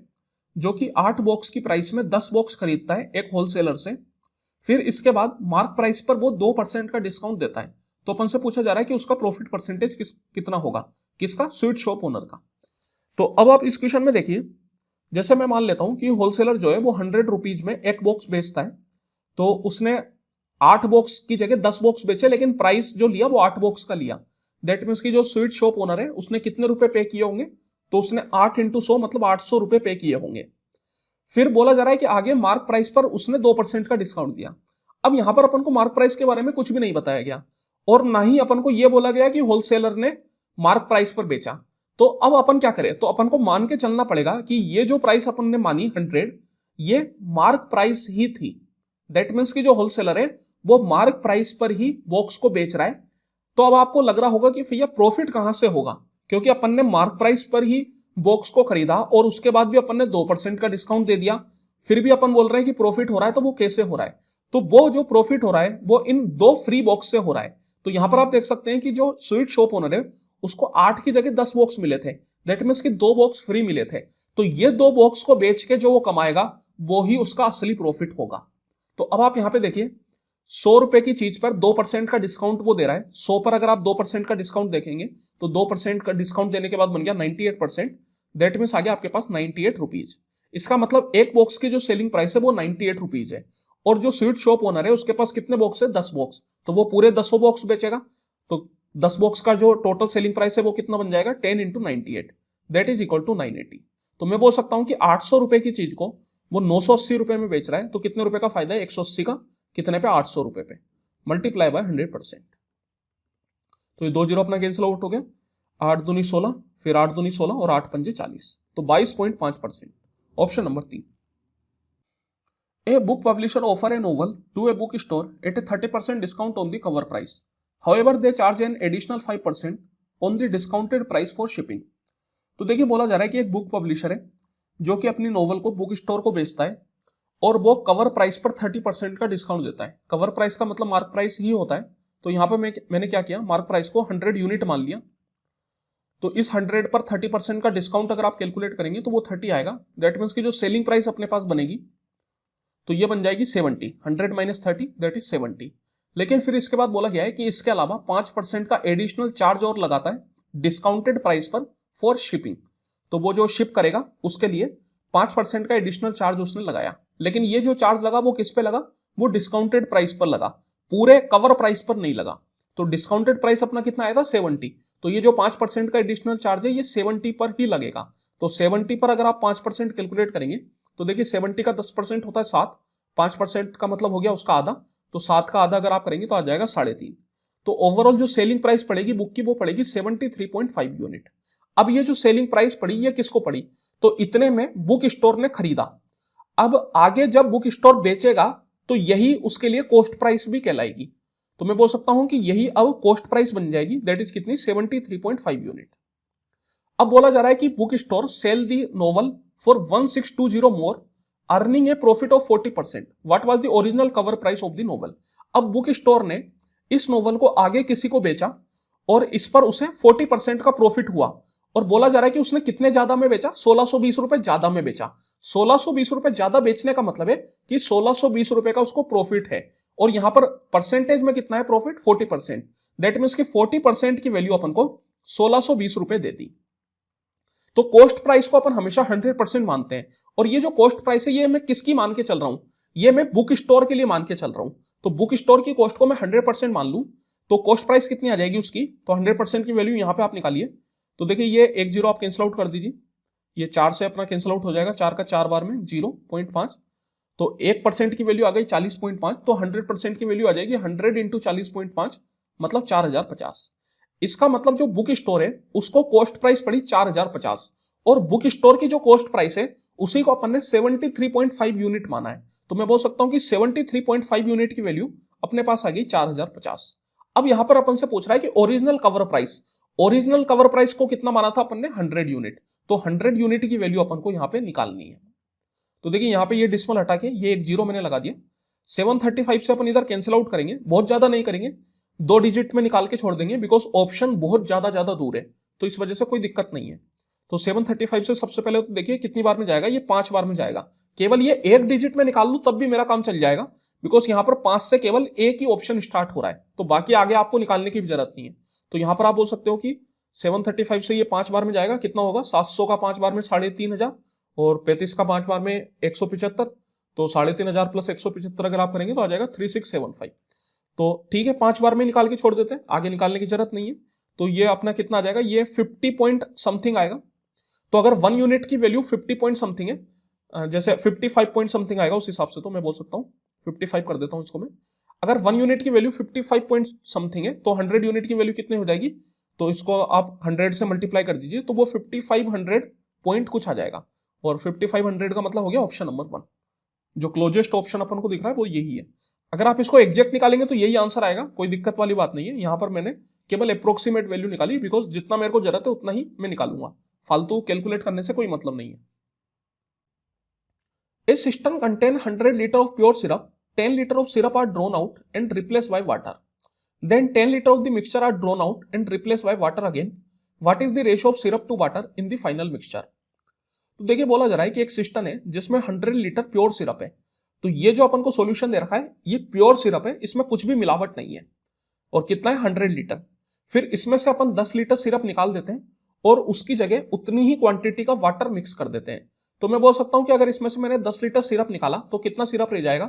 जो कि 8 बॉक्स की प्राइस में 10 बॉक्स खरीदता है एक होलसेलर से, फिर इसके बाद मार्क प्राइस पर वो 2% का डिस्काउंट देता है। तो अपन से पूछा जा रहा है कि उसका प्रॉफिट परसेंटेज कितना होगा, किसका, स्वीट शॉप ओनर का। तो अब आप इस क्वेश्चन में देखिए, जैसे मैं मान लेता हूं कि होलसेलर जो है वो 100 रुपीज में एक बॉक्स बेचता है, तो उसने 8 बॉक्स की जगह 10 बॉक्स बेचे, लेकिन प्राइस जो लिया वो 8 बॉक्स का लिया। दैट मीन्स की जो स्वीट शॉप ओनर है उसने कितने रुपए पे किए होंगे, तो उसने 8 × 100 मतलब 800 रुपए पे किए होंगे। फिर बोला जा रहा है कि आगे मार्क प्राइस पर उसने 2% का डिस्काउंट दिया। अब यहां पर अपन को मार्क प्राइस के बारे में कुछ भी नहीं बताया गया, और ना ही अपन को यह बोला गया कि होलसेलर ने मार्क प्राइस पर बेचा। तो अब अपन क्या करें, तो अपन को मान के चलना पड़ेगा कि ये जो प्राइस अपन ने मानी 100, ये मार्क प्राइस ही थी। दैट मीन्स कि जो होलसेलर है वो मार्क प्राइस पर ही बॉक्स को बेच रहा है। तो अब आपको लग रहा होगा कि भैया प्रॉफिट कहां से होगा, क्योंकि अपन ने मार्क प्राइस पर ही बॉक्स को खरीदा और उसके बाद भी अपन ने 2% का डिस्काउंट दे दिया, फिर भी अपन बोल रहे हैं कि प्रॉफिट हो रहा है। तो वो कैसे हो रहा है, तो वो जो प्रॉफिट हो रहा है वो इन 2 फ्री बॉक्स से हो रहा है। तो यहां पर आप देख सकते हैं कि जो स्वीट शॉप ओनर है उसको 8 की जगह 10 बॉक्स मिले थे, दैट मीन्स कि 2 बॉक्स फ्री मिले थे। तो ये 2 बॉक्स को बेच के जो वो कमाएगा वो ही उसका असली प्रॉफिट होगा। तो अब आप यहां पे देखिए 100 रुपए की चीज पर 2% का डिस्काउंट वो दे रहा है। 100 पर अगर आप 2% का डिस्काउंट देखेंगे तो 2% का डिस्काउंट देने के बाद बन गया 98%, दैट मीन्स आ गया आपके पास 98 रुपीज। इसका मतलब एक बॉक्स की जो सेलिंग प्राइस है वो 98 रुपीज है, और जो स्वीट शॉप ओनर है उसके पास कितने बॉक्स है, 10 बॉक्स, तो वो पूरे 10 बॉक्स बेचेगा। तो 10 बॉक्स का जो टोटल सेलिंग प्राइस है वो कितना बन जाएगा 10 into 98 that is equal to 980। तो मैं बोल सकता हूं कि 800 रुपए की चीज को वो 980 रुपए में बेच रहा है, तो कितने रुपए का फायदा है 180 का, कितने पे 800 रुपए पे, मल्टीप्लाई बाय 100%। तो ये 2 जीरो अपना कैंसिल आउट हो गया, 8 दूनी 16, फिर 8 दूनी 16 और 8 पंजे 40, तो 22.5%, option number 3। A book publisher offer a novel to a bookstore at a 30% discount on the cover price. However, they charge an additional 5% on the discounted price for shipping. तो देखिए बोला जा रहा है कि एक बुक पब्लिशर है जो कि अपनी नोवेल को बुक स्टोर को बेचता है और वो कवर प्राइस पर 30% का डिस्काउंट देता है। कवर प्राइस का मतलब मार्क प्राइस ही होता है। तो यहां पर मैंने क्या किया, मार्क प्राइस को 100 यूनिट मान लिया। तो इस 100 पर 30% का डिस्काउंट अगर आप कैलकुलेट करेंगे तो वो 30 आएगा। दैट मीन्स की जो सेलिंग प्राइस अपने पास बनेगी तो ये बन जाएगी 70, 100 माइनस 30 दैट इज 70। लेकिन फिर इसके बाद बोला गया है कि इसके अलावा 5% का एडिशनल चार्ज और लगाता है डिस्काउंटेड प्राइस पर फॉर शिपिंग। तो वो जो शिप करेगा उसके लिए 5% का एडिशनल चार्ज उसने लगाया, लेकिन ये जो चार्ज लगा वो किस पे लगा, वो डिस्काउंटेड प्राइस पर लगा, पूरे कवर प्राइस पर नहीं लगा। तो डिस्काउंटेड प्राइस अपना कितना आया था 70, तो ये जो 5% का एडिशनल चार्ज है ये 70 पर ही लगेगा। तो 70 पर अगर आप 5% कैलकुलेट करेंगे तो देखिए 70 का 10% होता है 7, 5% का मतलब हो गया उसका आधा, तो 7 का आधा अगर आप करेंगे तो आ जाएगा 3.5। तो ओवरऑल जो सेलिंग प्राइस पड़ेगी बुक की वो पड़ेगी 73.5 यूनिट। अब ये जो सेलिंग प्राइस पड़ी ये किसको पड़ी, तो इतने में बुक स्टोर ने खरीदा। अब आगे जब बुक स्टोर बेचेगा तो यही उसके लिए कॉस्ट प्राइस भी कहलाएगी। तो मैं बोल सकता हूं कि यही अब कॉस्ट प्राइस बन जाएगी, दैट इज कितनी 73.5 यूनिट। अब बोला जा रहा है कि book store sell the novel for 1620 more earning a profit of 40%। What was the original cover price of the novel. अब बुक स्टोर ने इस नोवेल को आगे किसी को बेचा और इस पर उसे 40% का प्रॉफिट हुआ, और बोला जा रहा है कि उसने कितने ज्यादा में बेचा, 1620 रुपए ज्यादा में बेचा। 1620 रुपए ज्यादा बेचने का मतलब है कि 1620 रुपए का उसको प्रॉफिट है, और यहां पर परसेंटेज में कितना है प्रॉफिट 40%। दैट मीन्स कि 40% की वैल्यू अपन को 1620 रुपए देती। तो कॉस्ट प्राइस को अपन हमेशा 100% मानते हैं, और ये जो कॉस्ट प्राइस है ये मैं किसकी मान के चल रहा हूं, ये मैं बुक स्टोर के लिए मान के चल रहा हूं। तो बुक स्टोर की कॉस्ट को मैं 100% मान लूं तो कॉस्ट प्राइस कितनी आ जाएगी उसकी, तो 100% की वैल्यू यहां पे आप निकालिए। तो देखिए ये 1 जीरो आप कैंसिल आउट कर दीजिए, ये 4 से अपना कैंसिल आउट हो जाएगा, 4 का 4 बार में 0.5, तो 1% की वैल्यू आ गई 40.5, तो 100% की वैल्यू आ जाएगी 100 इंटू 40.5 मतलब 4050। इसका मतलब जो बुक स्टोर है उसको कॉस्ट प्राइस पड़ी 4050, और बुक स्टोर की जो कॉस्ट प्राइस है उसी को अपन ने 73.5 यूनिट माना है। तो मैं बोल सकता हूं कि 73.5 यूनिट की वैल्यू अपने पास आ गई 4050। अब यहां पर अपन से पूछ रहा है कि original cover price, original cover price को कितना माना था अपन ने 100 यूनिट, तो 100 यूनिट की वैल्यू अपन को यहां पे निकालनी है। तो देखिए यहां पे ये डिसिमल हटा के ये 1 जीरो मैंने लगा दिया, 735 से अपन इधर कैंसिल आउट करेंगे, बहुत ज्यादा नहीं करेंगे, 2 डिजिट में निकाल के छोड़ देंगे बिकॉज ऑप्शन बहुत ज्यादा दूर है, तो इस वजह से कोई दिक्कत नहीं है। तो 735 से सबसे पहले तो देखिए कितनी बार में जाएगा, ये 5 बार में जाएगा। केवल ये 1 डिजिट में निकाल लूं तब भी मेरा काम चल जाएगा, बिकॉज यहां पर 5 से केवल एक ही ऑप्शन स्टार्ट हो रहा है, तो बाकी आगे आपको निकालने की भी जरूरत नहीं है। तो यहां पर आप बोल सकते हो कि 735 से ये 5 बार में जाएगा, कितना होगा 700 का 5 बार में 3500, और 35 का 5 बार में 175, तो 3500 प्लस 175 अगर आप करेंगे तो आ जाएगा 3675। तो ठीक है 5 बार में निकाल के छोड़ देते हैं, आगे निकालने की जरूरत नहीं है। तो ये अपना कितना आ जाएगा, ये 50 पॉइंट समथिंग आएगा। तो अगर 1 यूनिट की वैल्यू 50 पॉइंट समथिंग है, जैसे 55 पॉइंट समथिंग आएगा उस हिसाब से, तो मैं बोल सकता हूँ 55 कर देता हूं इसको मैं। अगर 1 यूनिट की वैल्यू 55 पॉइंट समथिंग है तो 100 यूनिट की वैल्यू कितनी हो जाएगी, तो इसको आप 100 से मल्टीप्लाई कर दीजिए, तो वो 5500 पॉइंट कुछ आ जाएगा, और 5500 का मतलब हो गया ऑप्शन नंबर 1। जो क्लोजेस्ट ऑप्शन अपन को दिख रहा है वो यही है। अगर आप इसको एग्जैक्ट निकालेंगे तो यही आंसर आएगा, कोई दिक्कत वाली बात नहीं है। यहां पर मैंने केवल अप्रोक्सीमेट वैल्यू निकाली, बिकॉज जितना मेरे को जरूरत है उतना ही मैं निकालूंगा, फालतू कैलकुलेट करने से कोई मतलब नहीं है। A cistern contain 100 liter of pure syrup, 10 liter of syrup are drawn out and replaced by water. Then 10 liter of the mixture are drawn out and replaced by water again. What is the ratio of syrup to water in the final mixture? तो देखिए बोला जा रहा है कि एक system है जिसमें 100 लीटर प्योर सिरप है। तो ये जो अपन को सॉल्यूशन दे रखा है ये प्योर सिरप है, इसमें कुछ भी मिलावट नहीं है, और कितना है 100 लीटर। फिर इसमें से अपन 10 लीटर सिरप निकाल देते हैं और उसकी जगह उतनी ही क्वांटिटी का वाटर मिक्स कर देते हैं। तो मैं बोल सकता हूं कि अगर इसमें से मैंने 10 लीटर सिरप निकाला तो कितना सिरप रह जाएगा,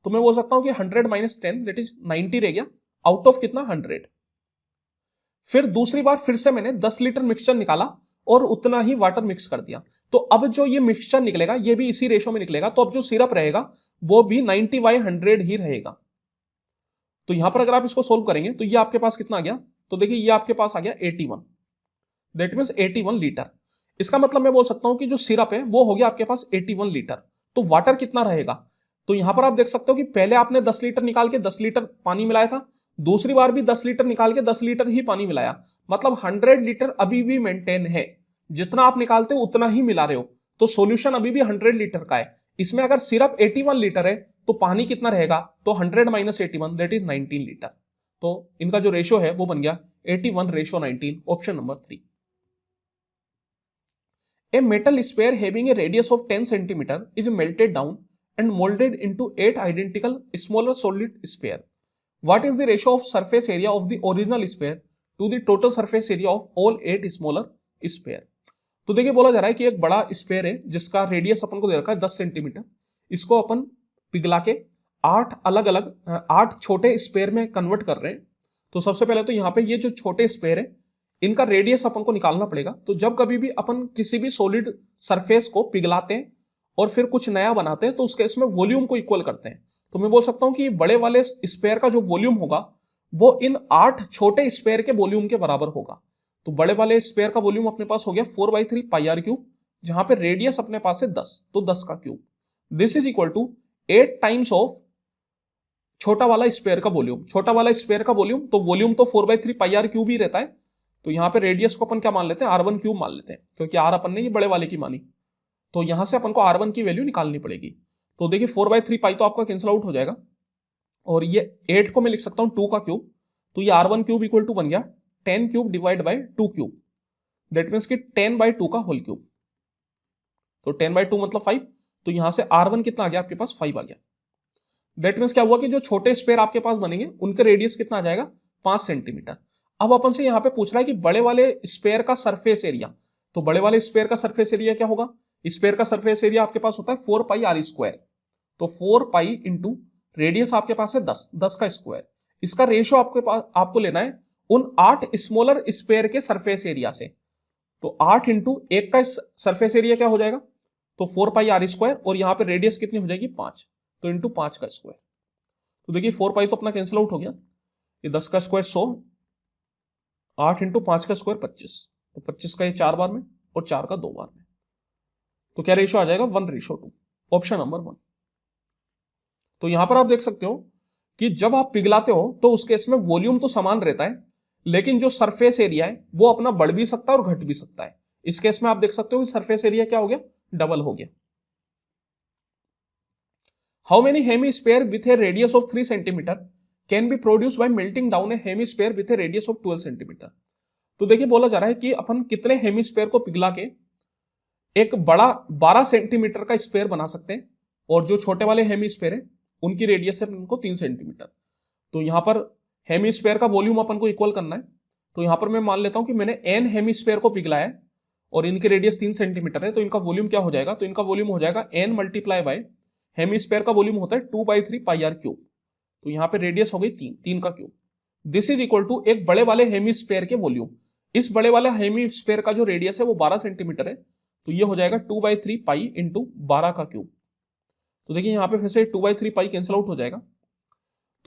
तो मैं बोल सकता हूं कि 100 माइनस 10 दैट इज 90 रह गया, आउट ऑफ कितना 100। फिर दूसरी बार फिर से मैंने 10 लीटर मिक्सचर निकाला और उतना ही वाटर मिक्स कर दिया। तो अब जो ये मिक्सचर निकलेगा ये भी इसी रेशो में निकलेगा, तो अब जो सिरप रहेगा वो भी 90/100 ही रहेगा। तो यहां पर अगर आप इसको सोल्व करेंगे तो ये आपके पास कितना आ गया, तो देखिए ये आपके पास आ गया 81, दैट मीन्स 81 लीटर। इसका मतलब मैं बोल सकता हूं कि जो सिरप है वो हो गया आपके पास 81 लीटर। तो वाटर कितना रहेगा, तो यहां पर आप देख सकते हो कि पहले आपने 10 लीटर निकाल के 10 लीटर पानी मिलाया था, दूसरी बार भी 10 लीटर निकाल के 10 लीटर ही पानी मिलाया, मतलब 100 लीटर अभी भी मेंटेन है। जितना आप निकालते हो उतना ही मिला रहे हो, तो सॉल्यूशन अभी भी 100 लीटर का है। इसमें अगर सिरप 81 लीटर है तो पानी कितना रहेगा, तो 100 - 81 दैट इज 19 लीटर। तो इनका जो रेशियो है वो बन गया 81:19, option number 3। A metal sphere having a radius of 10 cm is melted down and molded into 8 identical smaller solid sphere. What is the ratio of surface area of the original sphere to the total surface area of all 8 smaller sphere? तो देखिए बोला जा रहा है कि एक बड़ा spare है जिसका रेडियस अपन को दे रखा है 10 सेंटीमीटर, इसको अपन पिघला के 8 छोटे स्पेयर में कन्वर्ट कर रहे हैं। तो सबसे पहले तो यहाँ पे ये जो छोटे स्पेयर है इनका रेडियस अपन को निकालना पड़ेगा। तो जब कभी भी अपन किसी भी सॉलिड सरफेस को पिघलाते हैं और फिर कुछ नया बनाते हैं तो उसके इसमें वॉल्यूम को इक्वल करते हैं। तो मैं बोल सकता हूं कि बड़े वाले स्पेयर का जो वॉल्यूम होगा वो इन 8 छोटे स्पेयर के वॉल्यूम के बराबर होगा। तो बड़े वाले स्पेयर का वॉल्यूम अपने पास हो गया 4/3 πr³, जहां पे रेडियस अपने पास है 10, तो 10 का cube. This is equal to 8 times of छोटा वाला स्पेयर का वॉल्यूम। छोटा वाला स्पेयर का वॉल्यूम, तो वॉल्यूम तो 4/3 πr³ ही रहता है। तो यहां पे रेडियस को अपन क्या मान लेते हैं, r1³ मान लेते हैं, क्योंकि r अपन ने ये बड़े वाले की मानी। तो यहां से अपन को r1 की वैल्यू निकालनी पड़ेगी। तो देखिए 4/3 π तो आपका कैंसिल आउट हो जाएगा, और ये 8 को मैं लिख सकता हूं 2 का क्यूब, तो ये r1³ इक्वल टू बन गया 10³ डिवाइड बाई 2³, दैट मीन्स कि 10/2 का होल क्यूब। तो 10/2 मतलब 5, तो यहां से r1 कितना आ गया आपके पास, 5 आ गया। दैट मीन्स क्या हुआ कि जो छोटे स्पेयर आपके पास बनेंगे उनका रेडियस कितना आ जाएगा, 5 सेंटीमीटर। अब अपन से यहां पे पूछ रहा है कि बड़े वाले स्पेयर का सरफेस एरिया, तो बड़े वाले स्पेयर का सरफेस एरिया क्या होगा, स्पेयर का सरफेस एरिया आपके पास होता है 4πr²। तो 4π इंटू रेडियस आपके पास है 10 का स्क्वायर। इसका रेशियो आपके पास आपको लेना है उन 8 स्मॉलर स्पेयर के सरफेस एरिया से। तो 8 इंटू 1 का सरफेस एरिया क्या हो जाएगा, तो 4πr², और यहां पे रेडियस कितनी हो जाएगी 5, तो इंटू 5 का स्क्वायर। तो देखिए 4π तो अपना कैंसिल आउट हो गया, ये 10 का स्क्वायर 100, 8 इंटू 5 का स्क्वायर 25, तो 25 का ये 4 बार में और 4 का 2 बार में, तो क्या रेशियो आ जाएगा 1:2, ऑप्शन नंबर 1। तो यहां पर आप देख सकते हो कि जब आप पिघलाते हो तो उस केस में वॉल्यूम तो समान रहता है, लेकिन जो सरफेस एरिया है वो अपना बढ़ भी सकता है और घट भी सकता है। इस केस में आप देख सकते हो कि सरफेस एरिया क्या हो गया, डबल हो गया। How many hemisphere with A radius of 3 centimetre can be produce by melting down A hemisphere with A radius of 12 centimetre. तो देखिए बोला जा रहा है कि अपन कितने हेमीस्फीयर को पिघला के एक बड़ा 12 सेंटीमीटर का स्फीयर बना सकते हैं, और जो छोटे वाले हेमीस्फीयर है उनकी रेडियस है उनको 3 सेंटीमीटर। तो यहां पर हेमीस्फीयर का वॉल्यूम अपन को इक्वल करना है। तो यहां पर मैं मान लेता हूं कि मैंने n हेमीस्फीयर को पिघलाया है और इनकी रेडियस 3 सेंटीमीटर है, तो इनका वॉल्यूम क्या हो जाएगा, तो इनका वॉल्यूम हो जाएगा n मल्टीप्लाई बाय हेमीस्फीयर का वॉल्यूम होता है 2/3 πr³। तो यहां पे रेडियस हो गई 3 का cube. This is equal to एक बड़े वाले हेमीस्फीयर के वॉल्यूम। इस बड़े वाले हेमीस्फीयर का जो रेडियस है वो 12 सेंटीमीटर है, तो ये हो जाएगा 2/3 π इंटू 12 का क्यूब। तो देखिए यहां पे फिर से 2/3 π कैंसिल आउट हो जाएगा,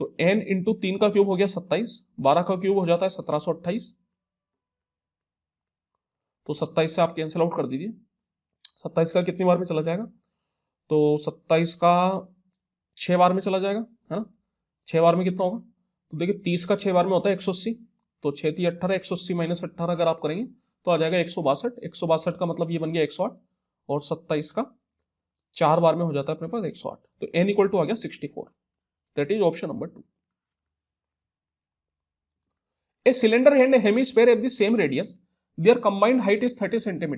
तो n इंटू 3 का क्यूब हो गया 27, 12 का क्यूब हो जाता है 1728, तो 27 से आप कैंसिल आउट कर दीजिए। 27 का कितनी बार में चला जाएगा, तो 27 का 6 बार में चला जाएगा, है ना। 6 बार में कितना होगा, तो देखिए 30 का 6 बार में होता है 180, तो 6 × 18, 180 - 18 अगर आप करेंगे तो आ जाएगा 162। 162 का मतलब ये बन गया 108, और 27 का 4 बार में हो जाता है अपने पास 108, तो n इक्वल टू आ गया 64, that is option number 2। A cylinder and a hemisphere have the same radius. Their combined height is 30 cm.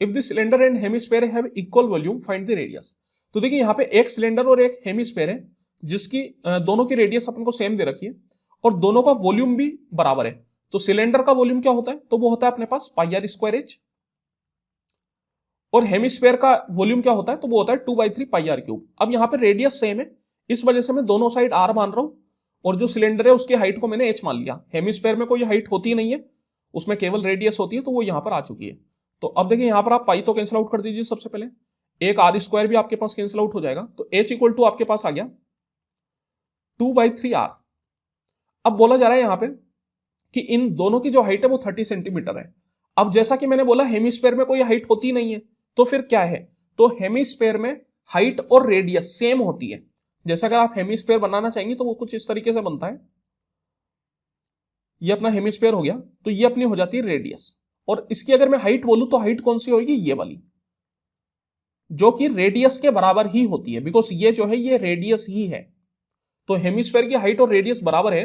If the cylinder and hemisphere have equal volume, find the radius. तो देखिए यहाँ पे एक cylinder और एक hemisphere है जिसकी दोनों की रेडियस अपन को सेम दे रखी है और दोनों का वॉल्यूम भी बराबर है। तो सिलेंडर का वॉल्यूम क्या होता है, तो वो होता है अपने पास πr²h, और हेमिस्फीयर का वॉल्यूम क्या होता है, तो वो होता है 2/3 πr³। अब यहाँ पे रेडियस सेम है, इस वजह से मैं दोनों साइड r मान रहा हूं, और जो सिलेंडर है उसकी हाइट को मैंने h मान लिया। हेमिस्फीयर में कोई हाइट होती नहीं है, उसमें केवल रेडियस होती है, तो वो यहाँ पर आ चुकी है। तो अब देखिए यहाँ पर आप पाई तो कैंसिल आउट कर दीजिए सबसे पहले, एक आर स्क्वायर भी आपके पास कैंसिल आउट हो जाएगा, तो एच इक्वल टू आपके पास आ गया 2/3 आर। अब बोला जा रहा है यहाँ पे कि इन दोनों की जो हाइट है वो 30 सेंटीमीटर है। अब जैसा कि मैंने बोला हेमिस्फेयर में कोई हाइट होती नहीं है, तो फिर क्या है, तो हेमिस्फेयर में हाइट और रेडियस सेम होती है। जैसा अगर आप हेमिस्फेयर बनाना चाहेंगे तो वो कुछ इस तरीके से बनता है, ये अपना हेमिस्फेयर हो गया, तो ये अपनी हो जाती है रेडियस, और इसकी अगर मैं हाइट बोलूं तो हाइट कौन सी होगी, ये वाली, जो कि रेडियस के बराबर ही होती है, बिकॉज ये जो है ये रेडियस ही है। तो हेमिस्फेयर की हाइट और रेडियस बराबर है,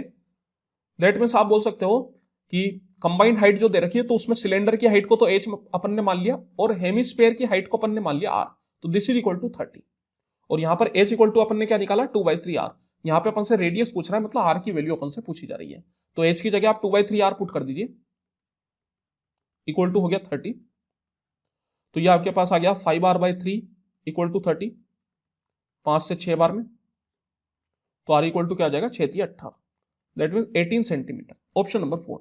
दैट मींस आप बोल सकते हो कि कंबाइंड हाइट जो दे रखी है, तो उसमें सिलेंडर की हाइट को तो एच अपन ने मान लिया और हेमिस्फेयर की हाइट को अपन ने मान लिया आर, तो दिस इज इक्वल टू 30। और यहां पर एच इक्वल टू अपन ने क्या निकाला, 2/3 आर। यहां पे अपन से रेडियस पूछ रहा है, मतलब आर की वैल्यू अपन से पूछी जा रही है, तो एच की जगह आप 2/3 आर पुट कर दीजिए, इक्वल टू हो गया 30। तो ये आपके पास आ गया 5r/3 इक्वल टू 30, 5 से 6 बार में, तो आर इक्वल टू क्या आ जाएगा, 6×3 = 18, that mean 18 centimetre, option number 4।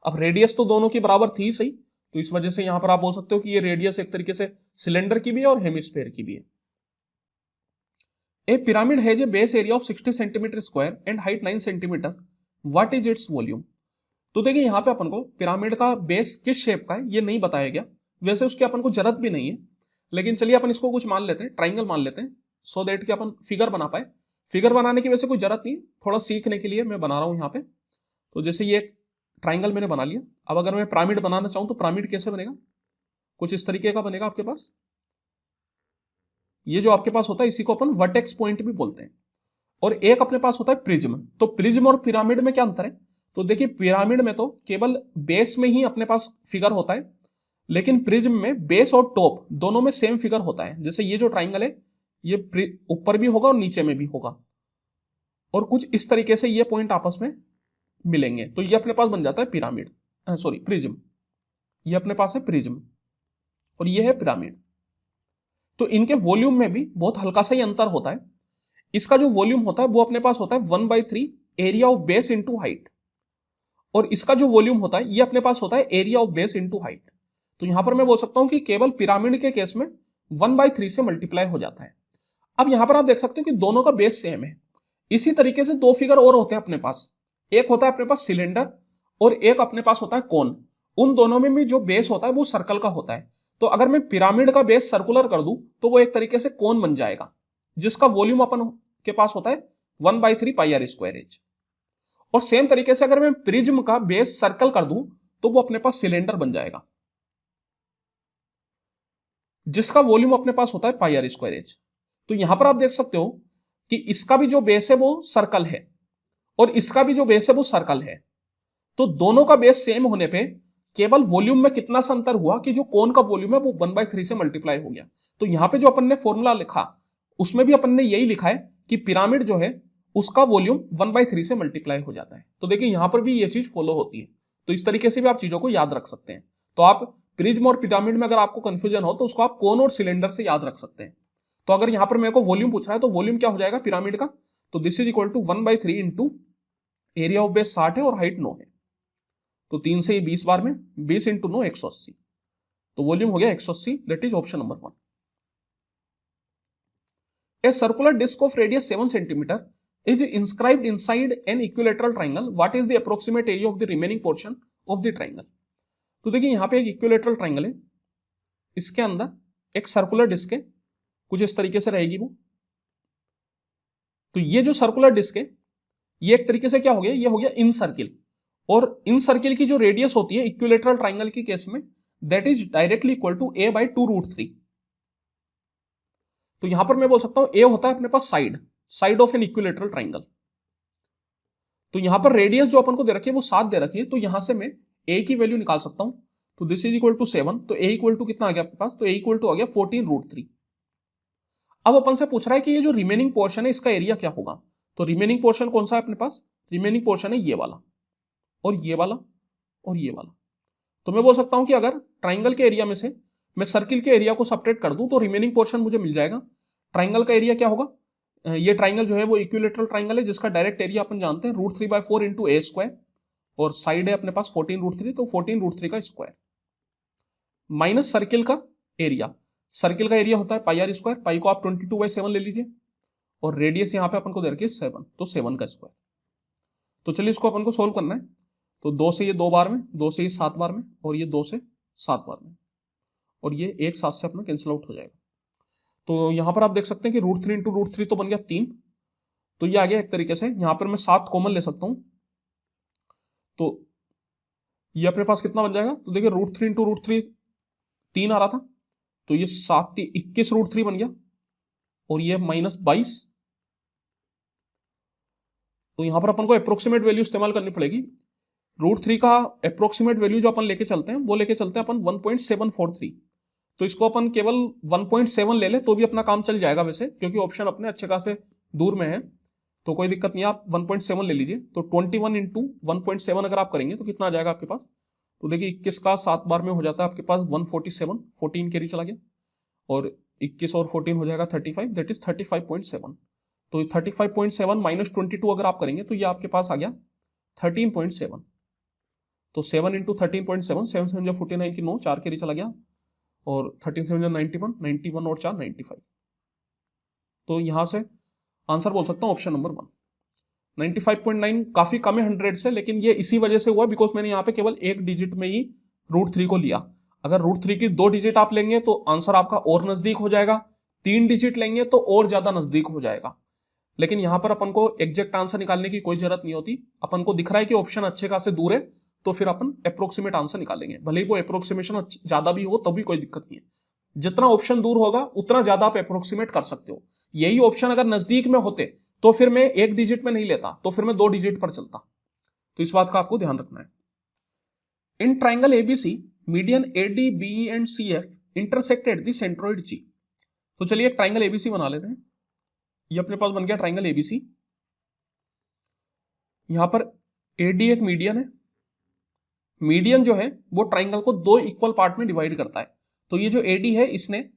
अब रेडियस तो दोनों की बराबर थी सही, तो इस वजह से यहां पर आप बोल सकते हो कि ये रेडियस एक तरीके से सिलेंडर की भी है और हेमिस्फेयर की भी है। A pyramid has a base area of 60 centimetre square and height 9 centimetre, what is its volume. तो देखिए यहां पे अपन को पिरामिड का बेस किस शेप का है ये नहीं बताया गया, वैसे उसकी अपन को जरूरत भी नहीं है, लेकिन चलिए अपन इसको कुछ मान लेते हैं, ट्राइंगल मान लेते हैं, सो दैट कि अपन फिगर बना पाए। फिगर बनाने की वैसे कोई जरूरत नहीं, थोड़ा सीखने के लिए मैं बना रहा हूं यहाँ पे। तो जैसे ये एक ट्राइंगल मैंने बना लिया, अब अगर मैं पिरामिड बनाना चाहूं तो पिरामिड कैसे बनेगा, कुछ इस तरीके का बनेगा आपके पास। ये जो आपके पास होता है इसी को अपन वर्टेक्स पॉइंट भी बोलते हैं, और एक अपने पास होता है प्रिज्म। तो प्रिज्म और पिरामिड में क्या अंतर है, तो देखिए पिरामिड में तो केवल बेस में ही अपने पास फिगर होता है, लेकिन प्रिज्म में बेस और टॉप दोनों में सेम फिगर होता है। जैसे ये जो ट्राइंगल है ये ऊपर भी होगा और नीचे में भी होगा, और कुछ इस तरीके से ये पॉइंट आपस में मिलेंगे, तो ये अपने पास बन जाता है पिरामिड, सॉरी प्रिज्म। ये अपने पास है प्रिज्म और ये है पिरामिड। तो इनके वॉल्यूम में भी बहुत हल्का सा ही अंतर होता है। इसका जो वॉल्यूम होता है वो अपने पास होता है 1/3 area of base into height, और इसका जो वॉल्यूम होता है ये अपने पास होता है area of base into height. तो यहां पर मैं बोल सकता हूं कि केवल पिरामिड के केस में 1/3 से मल्टीप्लाई हो जाता है। अब यहां पर आप देख सकते हो कि दोनों का बेस सेम है। इसी तरीके से दो फिगर और होते हैं अपने पास, एक होता है अपने पास सिलेंडर और एक अपने पास होता है कोन। उन दोनों में भी जो बेस होता है वो सर्कल का होता है। तो अगर मैं पिरामिड का बेस सर्कुलर कर दूं तो वो एक तरीके से कोन बन जाएगा, जिसका वॉल्यूम अपन के पास होता है 1/3 πr²h। और सेम तरीके से अगर मैं प्रिज्म का बेस सर्कल कर दूं तो वो अपने पास सिलेंडर बन जाएगा, जिसका वॉल्यूम अपने पास होता है πr²h। तो यहां पर आप देख सकते हो कि इसका भी जो बेस है वो सर्कल है और इसका भी जो बेस है वो सर्कल है। तो दोनों का बेस सेम होने पे केवल वॉल्यूम में कितना सा अंतर हुआ कि जो कोन का वॉल्यूम है वो 1/3 से मल्टीप्लाई हो गया। तो यहां पे जो अपन ने फॉर्मूला लिखा उसमें भी अपन ने यही लिखा है कि पिरामिड जो है उसका वॉल्यूम 1/3 से मल्टीप्लाई हो जाता है। तो देखिए यहां पर भी ये चीज फॉलो होती है, तो इस तरीके से भी आप चीजों को याद रख सकते हैं। तो आप प्रिज्म और पिरामिड में अगर आपको कंफ्यूजन हो तो उसको आप कोन और सिलेंडर से याद रख सकते हैं। तो अगर यहां पर मेरे को वॉल्यूम पूछ रहा है तो वॉल्यूम क्या हो जाएगा पिरामिड का, तो this is equal to 1/3 into area of base 60 है और हाइट 9 है, तो 3 से 20 बार में 20 इंटू 9 180, तो वॉल्यूम हो गया 180, that is option number 1। A circular disc of radius 7 centimetre is inscribed inside an equilateral triangle, what is the approximate area of the remaining portion of the triangle। तो देखिए यहां पे एक इक्विलेटरल ट्राइंगल है, इसके अंदर एक सर्कुलर डिस्क है, कुछ इस तरीके से रहेगी वो। तो ये जो सर्कुलर डिस्क है ये एक तरीके से क्या हो गया, ये हो गया इन सर्किल, और इन सर्किल की जो रेडियस होती है इक्विलेटरल ट्राइंगल के केस में that is directly equal to a/2√3। तो यहां पर मैं बोल सकता हूं a होता है अपने पास side of an equilateral triangle. तो यहां पर रेडियस जो अपन को दे रखी है वो 7 दे रखी है, तो यहां से मैं a की वैल्यू निकाल सकता हूं। तो दिस इज इक्वल टू 7, तो a इक्वल टू कितना आ गया आपके पास, तो a इक्वल टू आ गया 14√3। अब अपन से पूछ रहा है कि ये जो रिमेनिंग पोर्शन है इसका एरिया क्या होगा। तो रिमेनिंग पोर्शन कौन सा है अपने पास, रिमेनिंग पोर्शन है ये वाला और ये वाला और ये वाला। तो मैं बोल सकता हूं कि अगर ट्राइंगल के एरिया में से मैं सर्किल के एरिया को सब्ट्रैक्ट कर दूं तो रिमेनिंग पोर्शन मुझे मिल जाएगा। ट्राइंगल का एरिया क्या होगा, ये ट्राइंगल जो है वो इक्विलेटरल ट्राइंगल है जिसका डायरेक्ट एरिया अपन जानते हैं √3/4 इंटू a², और साइड है अपने पास 14√3, तो 14√3 का स्क्वायर माइनस सर्किल का एरिया। सर्किल का एरिया होता है पाई आर स्क्वायर, पाई को आप 22/7 ले लीजिए और रेडियस यहां पे अपन को दे रखी है 7, तो 7 का स्क्वायर। तो चलिए इसको अपन को सोल्व करना है। तो 2 से ये 2 बार में, 2 से ये 7 बार में, और ये 2 से 7 बार में, और ये एक साथ से अपना कैंसिल आउट हो जाएगा। तो यहां पर आप देख सकते हैं कि √3 इंटू √3 तो बन गया 3, तो ये आ गया एक तरीके से। यहां पर मैं 7 कॉमन ले सकता हूं, तो ये अपने पास कितना बन जाएगा, तो देखिए √3 इंटू √3 3 आ रहा था, तो ये 7 21√3 बन गया, और ये -22। तो यहां पर अपन को अप्रोक्सीमेट वैल्यू इस्तेमाल करनी पड़ेगी। √3 का अप्रोक्सीमेट वैल्यू जो अपन लेके चलते हैं वो लेके चलते हैं अपन 1.743। तो इसको अपन केवल 1.7 ले ले तो भी अपना काम चल जाएगा वैसे, क्योंकि ऑप्शन अपने अच्छे खासे दूर में है, तो कोई दिक्कत नहीं, आप 1.7 ले लीजिए। तो 21 इंटू 1.7 अगर आप करेंगे तो कितना आ जाएगा आपके पास, तो देखिए 21 का 7 बार में हो जाता है आपके पास 147, 14 कैरी चला गया, और 21 और 14 हो जाएगा 35, दैट इज 35.7। तो 35.7 माइनस 22 अगर आप करेंगे तो ये आपके पास आ गया 13.7। तो 7 इंटू 13.7, 7 7 49 की 9, 4 कैरी चला गया, और 13 7 91, 91 और 4 95। तो यहां से आंसर बोल सकता हूं ऑप्शन नंबर 1। 95.9 काफी कम है 100 से, लेकिन ये इसी वजह से हुआ बिकॉज मैंने यहाँ पे केवल एक डिजिट में ही √3 को लिया। अगर √3 की 2 डिजिट आप लेंगे तो आंसर आपका और नजदीक हो जाएगा, 3 डिजिट लेंगे तो और ज्यादा नजदीक हो जाएगा। लेकिन यहां पर अपन को एग्जैक्ट आंसर निकालने की कोई जरूरत नहीं होती, अपन को दिख रहा है कि ऑप्शन अच्छे खासे दूर है, तो फिर अपन अप्रोक्सीमेट आंसर निकालेंगे, भले ही वो अप्रोक्सीमेशन ज्यादा भी हो तब भी कोई दिक्कत नहीं है। जितना ऑप्शन दूर होगा उतना ज्यादा आप अप्रोक्सीमेट कर सकते हो। यही ऑप्शन अगर नजदीक में होते तो फिर मैं एक डिजिट में नहीं लेता, तो फिर मैं 2 डिजिट पर चलता। तो इस बात का आपको ध्यान रखना है। In triangle ABC median AD BE and CF intersect at the centroid G. तो चलिए एक ट्राइंगल एबीसी बना लेते हैं। ये अपने पास बन गया ट्राइंगल एबीसी। यहां पर एडी एक मीडियन है, मीडियन जो है वो ट्राइंगल को 2 इक्वल पार्ट में डिवाइड करता है। तो ये जो एडी है इसने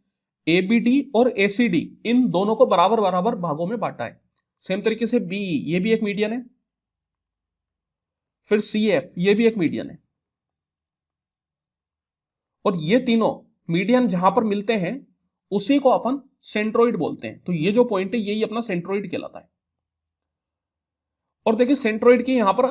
एबीडी और एसीडी इन दोनों को बराबर बराबर भागों में बांटा है। सेम तरीके से बीई ये भी एक मीडियन है, फिर सीएफ ये भी एक मीडियन है, और ये तीनों मीडियन जहां पर मिलते हैं उसी को अपन सेंट्रोइड बोलते हैं। तो ये जो पॉइंट है यही अपना सेंट्रोइड कहलाता है। और देखिए सेंट्रोइड की यहां पर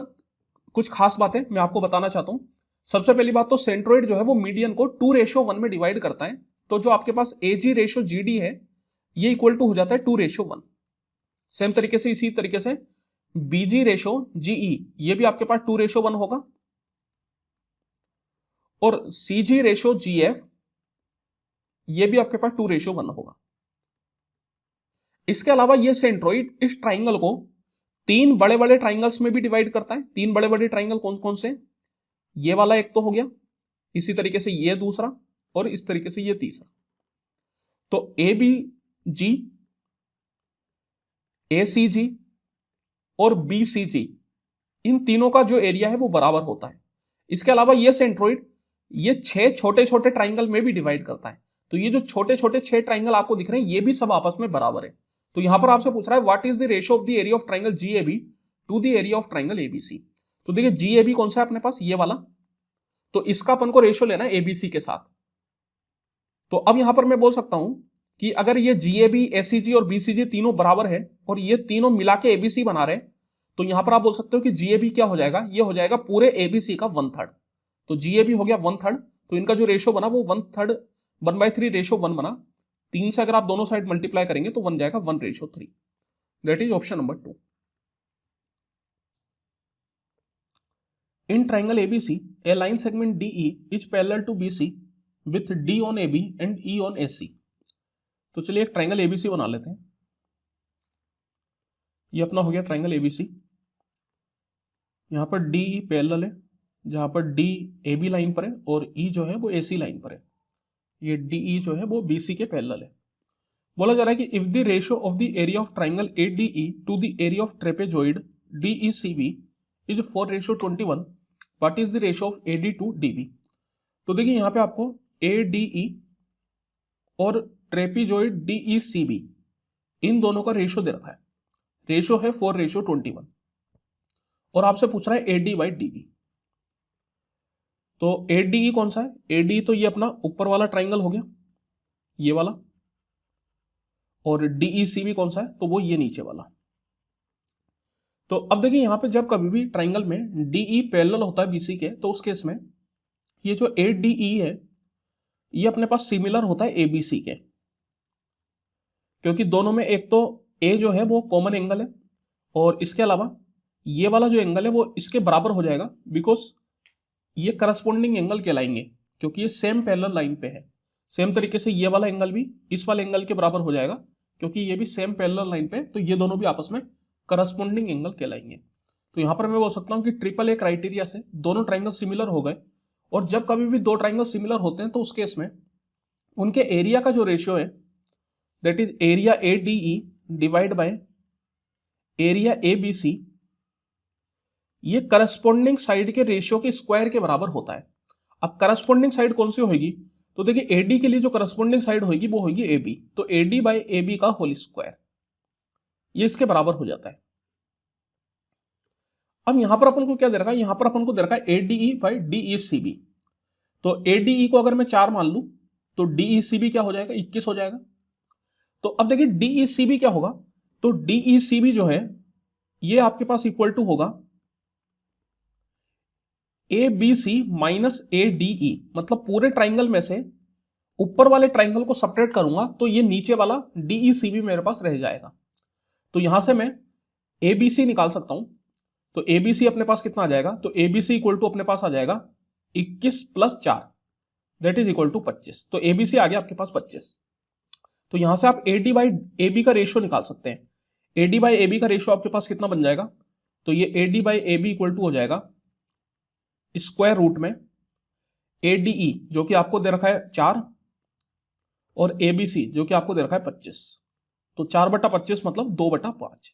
कुछ खास बातें मैं आपको बताना चाहता हूं। सबसे पहली बात तो सेंट्रोइड जो है वो मीडियन को 2:1 में डिवाइड करता है। तो जो आपके पास एजी रेशो जीडी है ये इक्वल टू हो जाता है 2:1। सेम तरीके से इसी तरीके से बीजी रेशो जीई ये भी आपके पास 2:1 होगा, और सीजी रेशो जीएफ ये भी आपके पास 2:1 होगा। इसके अलावा ये सेंट्रोइड इस ट्राइंगल को 3 बड़े बड़े ट्राइंगल्स में भी डिवाइड करता है। 3 बड़े बड़े ट्राइंगल कौन कौन से, ये वाला एक तो हो गया, इसी तरीके से ये दूसरा, और इस तरीके से ये तीसरा। तो ए बी जी, ए सी जी और बी सी जी इन तीनों का जो एरिया है वो बराबर होता है। इसके अलावा ये सेंट्रोइड ये 6 छोटे छोटे ट्राइंगल में भी डिवाइड करता है। तो ये जो छोटे छोटे 6 ट्राइंगल आपको दिख रहे हैं ये भी सब आपस में बराबर है। तो यहां पर आपसे पूछ रहा है what is the ratio of the area of triangle GAB to the area of triangle ABC. तो देखिए जीएबी कौन सा है अपने पास, ये वाला, तो इसका अपन को रेशियो लेना है एबीसी के साथ। तो अब यहां पर मैं बोल सकता हूं कि अगर ये जीएबी, एसीजी और बीसीजी तीनों बराबर है और ये तीनों मिला के एबीसी बना रहे, तो यहां पर आप बोल सकते हो कि जीएबी क्या हो जाएगा, ये हो जाएगा पूरे एबीसी का 1/3। तो जीएबी हो गया 1/3, तो इनका जो रेशियो बना वो 1/3 1/3 रेशियो 1 बना। 3 से अगर आप दोनों साइड मल्टीप्लाई करेंगे तो बन जाएगा 1:3। That is option number 2। In triangle ABC a line segment DE is parallel to BC with D on AB and E on AC. तो चलिए एक ट्राइंगल एबीसी बना लेते हैं। ये अपना हो गया ट्राइंगल एबीसी। यहां पर डी ई पैरेलल है, जहां पर डी ए बी लाइन पर है और ई जो है वो ए सी लाइन पर है। ये डी ई जो है वो बी सी के पैरेलल है। बोला जा रहा है कि if the ratio of the area of triangle A D E to the area of trapezoid D E C B is 4:21, what is the ratio of A D to D B. तो देखिए यहां पे आपको A D E और trapezoid D E C B इन दोनों का ratio दे रखा है। रेशियो है 4:21, और आपसे पूछ रहा है A D by D B. तो ADE कौन सा है? ADE तो ये अपना ऊपर वाला ट्राइंगल हो गया, ये वाला, और DEC भी कौन सा है? तो वो ये नीचे वाला। तो अब देखिए यहां पे जब कभी भी ट्राइंगल में DE पैरेलल होता है BC के, तो उस केस में ये जो ADE है ये अपने पास सिमिलर होता है ABC के, क्योंकि दोनों में एक तो A जो है वो कॉमन एंगल है, और इसके अलावा ये वाला जो एंगल है वो इसके बराबर हो जाएगा, बिकॉज ये करस्पॉन्डिंग एंगल कहलाएंगे, क्योंकि ये सेम पैरेलल लाइन पे है। सेम तरीके से ये वाला एंगल भी इस वाले एंगल के बराबर हो जाएगा, क्योंकि ये भी सेम पैरेलल लाइन पे, तो ये दोनों भी आपस में करस्पॉन्डिंग एंगल कहलाएंगे। तो यहां पर मैं बोल सकता हूं कि ट्रिपल ए क्राइटेरिया से दोनों ट्राइंगल सिमिलर हो गए, और जब कभी भी दो ट्राइंगल सिमिलर होते हैं तो उस केस में उनके एरिया का जो रेशियो है, that is area ADE divide by area ABC, ये करस्पॉन्डिंग साइड के रेशियो के स्क्वायर के बराबर होता है। अब करस्पॉन्डिंग साइड कौन सी होगी? तो देखिए AD के लिए जो करस्पॉन्डिंग साइड होगी वो होगी AB, तो AD बाय AB का होल स्क्वायर, ये इसके बराबर हो जाता है। अब यहां पर अपन को क्या दे रखा है? यहां पर अपन को दे रखा है ADE बाय DECB। तो ADE को अगर मैं 4 मान लूं तो DECB क्या हो जाएगा? 21 हो जाएगा। तो अब देखिए DECB क्या होगा? तो DECB जो है ये आपके पास इक्वल टू होगा ABC माइनस ADE, मतलब पूरे ट्राइंगल में से ऊपर वाले ट्राइंगल को सपरेट करूंगा तो ये नीचे वाला DECB मेरे पास रह जाएगा। तो यहां से मैं ABC निकाल सकता हूं, तो ABC अपने पास कितना आ जाएगा? तो ABC इक्वल टू अपने पास आ जाएगा 21 plus 4, that is equal to 25। तो ABC आ गया आपके पास 25। तो यहां से आप AD बाई AB का रेशियो निकाल सकते हैं। AD बाई AB का रेशियो आपके पास कितना बन जाएगा? तो ये AD by AB equal to हो जाएगा स्क्वायर रूट में ADE जो कि आपको दे रखा है 4 और ABC जो कि आपको दे रखा है 25, तो 4/25 मतलब 2/5।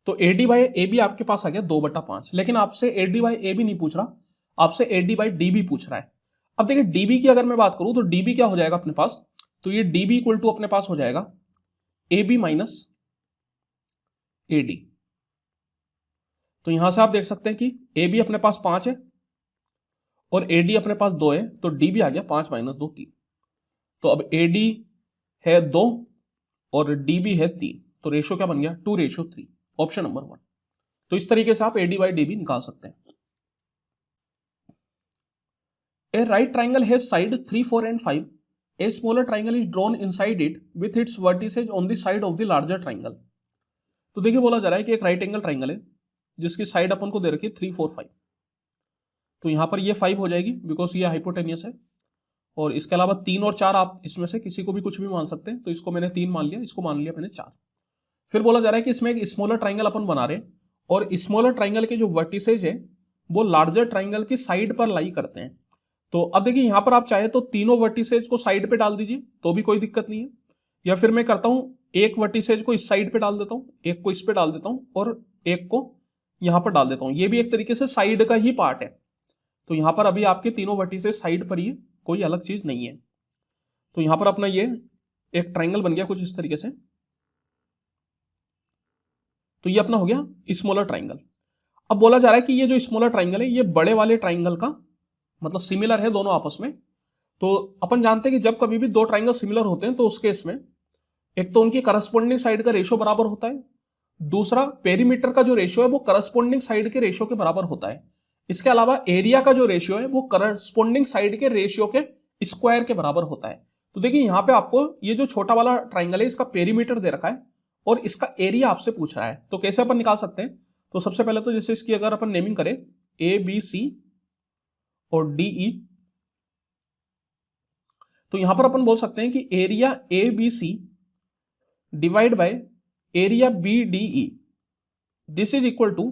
तो AD बाई AB आपके पास आ गया 2/5, लेकिन आपसे AD बाई AB नहीं पूछ रहा, आपसे AD बाई DB पूछ रहा है। अब देखिए DB की अगर मैं बात करूं तो DB क्या हो जाएगा अपने पास? तो ये DB इक्वल टू अपने पास हो जाएगा AB माइनस AD। तो यहां से आप देख सकते हैं कि AB अपने पास 5 है और AD अपने पास 2 है, तो DB आ गया 5 माइनस 2 3। तो अब AD है 2 और DB है 3, तो रेशियो क्या बन गया? 2:3, ऑप्शन नंबर 1। तो इस तरीके से आप AD बाई DB निकाल सकते हैं। A right triangle has side 3, 4 and 5. A smaller triangle is drawn inside it with its vertices on the side of the larger triangle. तो देखिए बोला जा रहा है कि एक राइट एंगल ट्राइंगल है जिसकी साइड अपन को दे रखी है 3, 4, 5। तो यहां पर ये 5 हो जाएगी बिकॉज ये हाइपोटेनियस है, और इसके अलावा 3 और 4 आप इसमें से किसी को भी कुछ भी मान सकते हैं। तो इसको मैंने 3 मान लिया, इसको मान लिया मैंने 4। फिर बोला जा रहा है कि इसमें एक स्मॉलर ट्राइंगल अपन बना रहे हैं, और स्मॉलर ट्राइंगल के जो वर्टिसेज है वो लार्जर ट्राइंगल की साइड पर लाई करते हैं। तो अब देखिए यहां पर आप चाहे तो तीनों वर्टिसेज को साइड पे डाल दीजिए तो भी कोई दिक्कत नहीं है, या फिर मैं करता हूं एक वर्टिसेज को इस साइड पे डाल देता हूं, एक को इस पे डाल देता हूं और एक को यहां पर डाल देता हूं, ये भी एक तरीके से साइड का ही पार्ट है। तो यहां पर अभी आपके तीनों वर्टिसेज साइड पर ही है, कोई अलग चीज नहीं है। तो यहां पर अपना ये एक ट्राइंगल बन गया कुछ इस तरीके से। तो ये अपना हो गया स्मॉलर ट्राइंगल। अब बोला जा रहा है कि ये जो स्मॉलर ट्राइंगल है ये बड़े वाले ट्राइंगल का मतलब सिमिलर है दोनों आपस में। तो अपन जानते हैं कि जब कभी भी दो ट्राइंगल सिमिलर होते हैं तो उस केस में एक तो उनकी करस्पॉन्डिंग साइड का रेशियो बराबर होता है, दूसरा पेरीमीटर का जो रेशियो है वो करस्पॉन्डिंग साइड के रेशियो के बराबर होता है। इसके अलावा एरिया का जो रेशियो है वो करस्पॉन्डिंग साइड के रेशियो के स्क्वायर के बराबर होता है। तो देखिए यहां पे आपको ये जो छोटा वाला ट्राइंगल है इसका पेरीमीटर दे रखा है और इसका एरिया आपसे पूछ रहा है। तो कैसे अपन निकाल सकते हैं? तो सबसे पहले तो जैसे इसकी अगर अपन नेमिंग करें ABC और DE, तो यहां पर अपन बोल सकते हैं कि area ABC divide by area BDE, this is equal to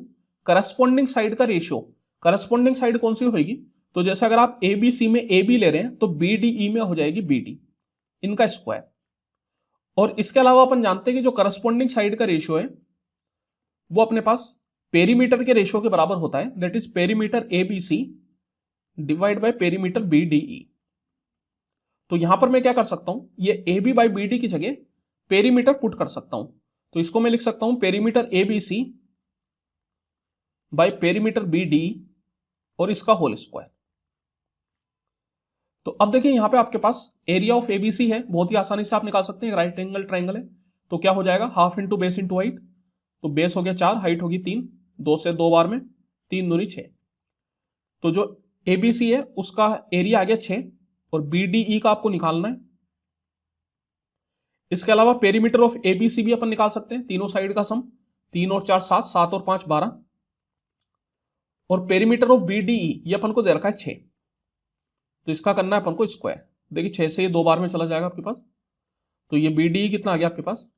corresponding side का रेशियो। करस्पॉन्डिंग साइड कौन सी होगी? तो जैसे अगर आप ABC में AB ले रहे हैं तो BDE में हो जाएगी BD, इनका स्क्वायर। और इसके अलावा अपन जानते हैं कि जो करस्पॉन्डिंग साइड का रेशियो है वो अपने पास पेरीमीटर के रेशियो के बराबर होता है, that is perimeter ABC divide by perimeter BDE। तो यहां पर मैं क्या कर सकता हूं, ये AB बाई BD की जगह पेरीमीटर पुट कर सकता हूं। तो इसको मैं लिख सकता हूं perimeter ABC by perimeter BDE और इसका होल स्क्वायर। तो अब देखिए यहाँ पे आपके पास एरिया ऑफ एबीसी है, बहुत ही आसानी से आप निकाल सकते हैं, राइट एंगल ट्राइंगल है, तो क्या हो जाएगा half into base into height, तो बेस हो गया 4, हाइट होगी 3, 2 से 2 बार में 3 दूनी 6, तो जो एबीसी है उसका एरिया आ गया 6 और बीडीई का आपको निकालना है। इसके अलावा पेरीमीटर ऑफ एबीसी भी अपन निकाल सकते हैं, तीनों साइड का सम, 3 और 4 7, 7 और 5 12, और पेरीमीटर ऑफ बीडीई ये अपन को दे रखा है 6, तो इसका करना है अपन को स्क्वायर। देखिए 6 से ये 2 बार में चला जाएगा आपके पास, तो ये बीडीई कितना आ गया आपके पास,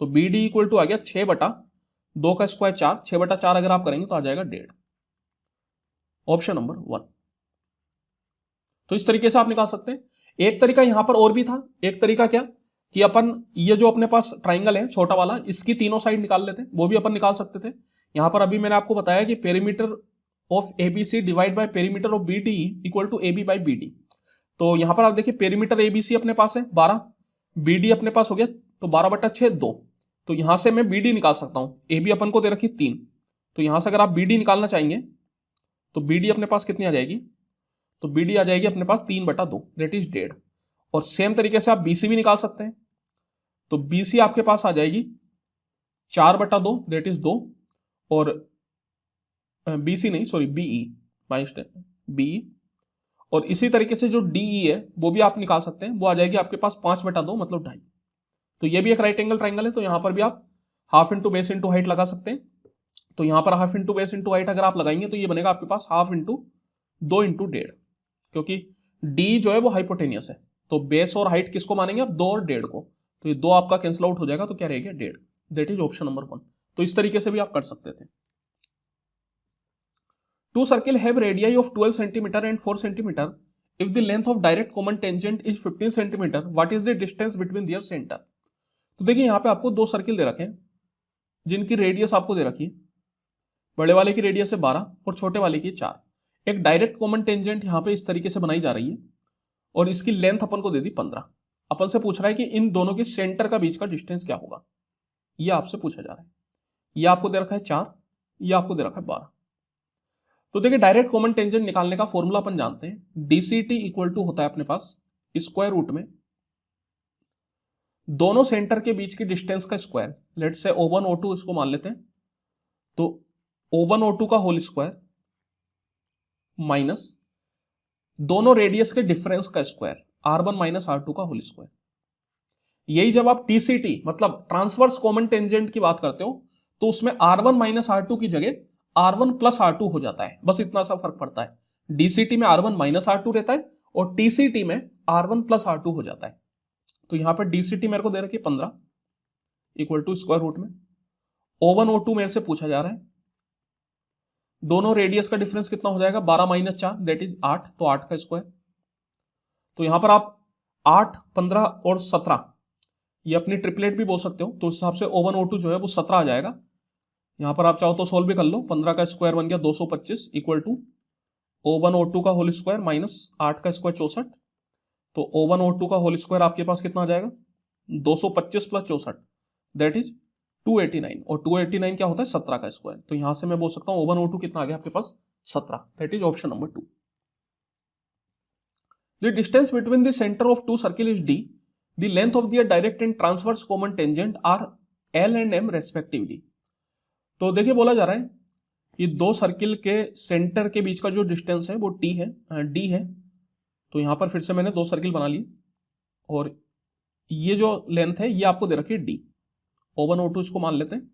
तो बीडीई इक्वल टू आ गया 6/2 का स्क्वायर 4, 6/4 अगर आप करेंगे तो आ जाएगा 1.5, ऑप्शन नंबर 1। तो इस तरीके से आप निकाल सकते हैं। एक तरीका यहां पर और भी था, एक तरीका क्या कि अपन ये जो अपने पास ट्राइंगल है छोटा वाला, इसकी तीनों साइड निकाल लेते, वो भी अपन निकाल सकते थे। यहां पर अभी मैंने आपको बताया कि perimeter of ABC divide by perimeter of BDE equal to AB by BD. तो यहां पर आप देखिए पेरीमीटर एबीसी अपने पास है 12, बीडी अपने पास हो गया तो 12/6 2, तो यहां से मैं बीडी निकाल सकता हूं, एबी अपन को दे रखी 3, तो यहां से अगर आप बीडी निकालना चाहेंगे तो बीडी अपने पास कितनी आ जाएगी, तो बीडी आ जाएगी अपने पास 3/2 दैट इज 1.5। और सेम तरीके से आप बीसी भी निकाल सकते हैं, तो बीसी आपके पास आ जाएगी 4/2 दैट इज 2, और बीसी नहीं सॉरी बीई माइनस बीई, और इसी तरीके से जो डीई है वो भी आप निकाल सकते हैं, वो आ जाएगी आपके पास 5/2 मतलब 2.5। तो ये भी एक राइट एंगल ट्राइंगल है, तो यहां पर भी आप half into base into height लगा सकते हैं। तो यहां पर half into base into height अगर आप लगाएंगे तो ये बनेगा आपके पास हाफ इंटू 2 इंटू 1.5, क्योंकि डी जो है वो हाइपोटेनियस है, तो बेस और हाइट किसको मानेंगे आप, 2 और 1.5 को, तो ये 2 आपका कैंसिल आउट हो जाएगा, तो क्या रहेगा 1.5, दैट इज ऑप्शन नंबर 1। तो इस तरीके से भी आप कर सकते थे। Two circle have radii of 12 centimetre and 4 centimetre if the length of direct common tangent is 15 centimetre, what is the distance between their centre. तो देखिए यहां पे आपको 2 सर्किल दे रखे हैं जिनकी रेडियस आपको दे रखी है, बड़े वाले की रेडियस है 12 और छोटे वाले की 4। एक डायरेक्ट कॉमन टेंजेंट यहां पे इस तरीके से बनाई जा रही है और इसकी लेंथ अपन को दे दी 15। अपन से पूछ रहा है कि इन दोनों के सेंटर का बीच का डिस्टेंस क्या होगा, यह आपसे पूछा जा रहा है। यह आपको दे रखा है 4, यह आपको दे रखा है 12। तो देखिए डायरेक्ट कॉमन टेंजेंट निकालने का फॉर्मूला अपन जानते हैं, डीसीटी इक्वल टू होता है अपने पास स्क्वायर रूट में दोनों सेंटर के बीच की डिस्टेंस का स्क्वायर, लेट से O1 O2 इसको मान लेते हैं, तो O1 O2 का होल स्क्वायर माइनस दोनों रेडियस के डिफरेंस का स्क्वायर R1 माइनस R2 का होल स्क्वायर। यही जब आप टीसीटी मतलब ट्रांसवर्स कॉमन टेंजेंट की बात करते हो तो उसमें R1 माइनस R2 की जगह R1 प्लस R2 हो जाता है, बस इतना सा फर्क पड़ता है। डीसीटी में R1 माइनस R2 रहता है और टीसीटी में R1 प्लस R2 हो जाता है। तो यहां पर डीसीटी मेरे को दे रखी है 15 इक्वल टू स्क्वायर रूट में O1 O2 मेरे से पूछा जा रहा है, दोनों रेडियस का डिफरेंस कितना हो जाएगा 12 माइनस 4 दैट इज 8, तो 8 का स्क्वायर। तो यहां पर आप 8 15 और 17 ये अपनी ट्रिपलेट भी बोल सकते हो, तो उस हिसाब से O1 O2 जो है वो 17 आ जाएगा। यहां पर आप चाहो तो सोल्व भी कर लो, 15 का स्क्वायर बन गया 225 इक्वल टू O1 O2 का होल स्क्वायर माइनस 8 का स्क्वायर 64, तो O1 O2 का होल स्क्वायर आपके पास कितना आ जाएगा 225 प्लस 64 दैट इज 289, और 289 क्या होता है 17 का स्क्वायर। तो यहां से मैं बोल सकता हूं O1 O2 कितना आ गया आपके पास 17, that is option number 2। The distance between the centre of two circle is D, the length of their direct and transverse common tangent are L and M respectively। तो देखिए बोला जा रहा है ये दो सर्किल के सेंटर के बीच का जो डिस्टेंस है वो T है, D है। तो यहां पर फिर से मैंने 2 सर्किल बना लिए और ये जो लेंथ है ये आपको दे रखी है D, O1 O2 इसको मान लेते हैं।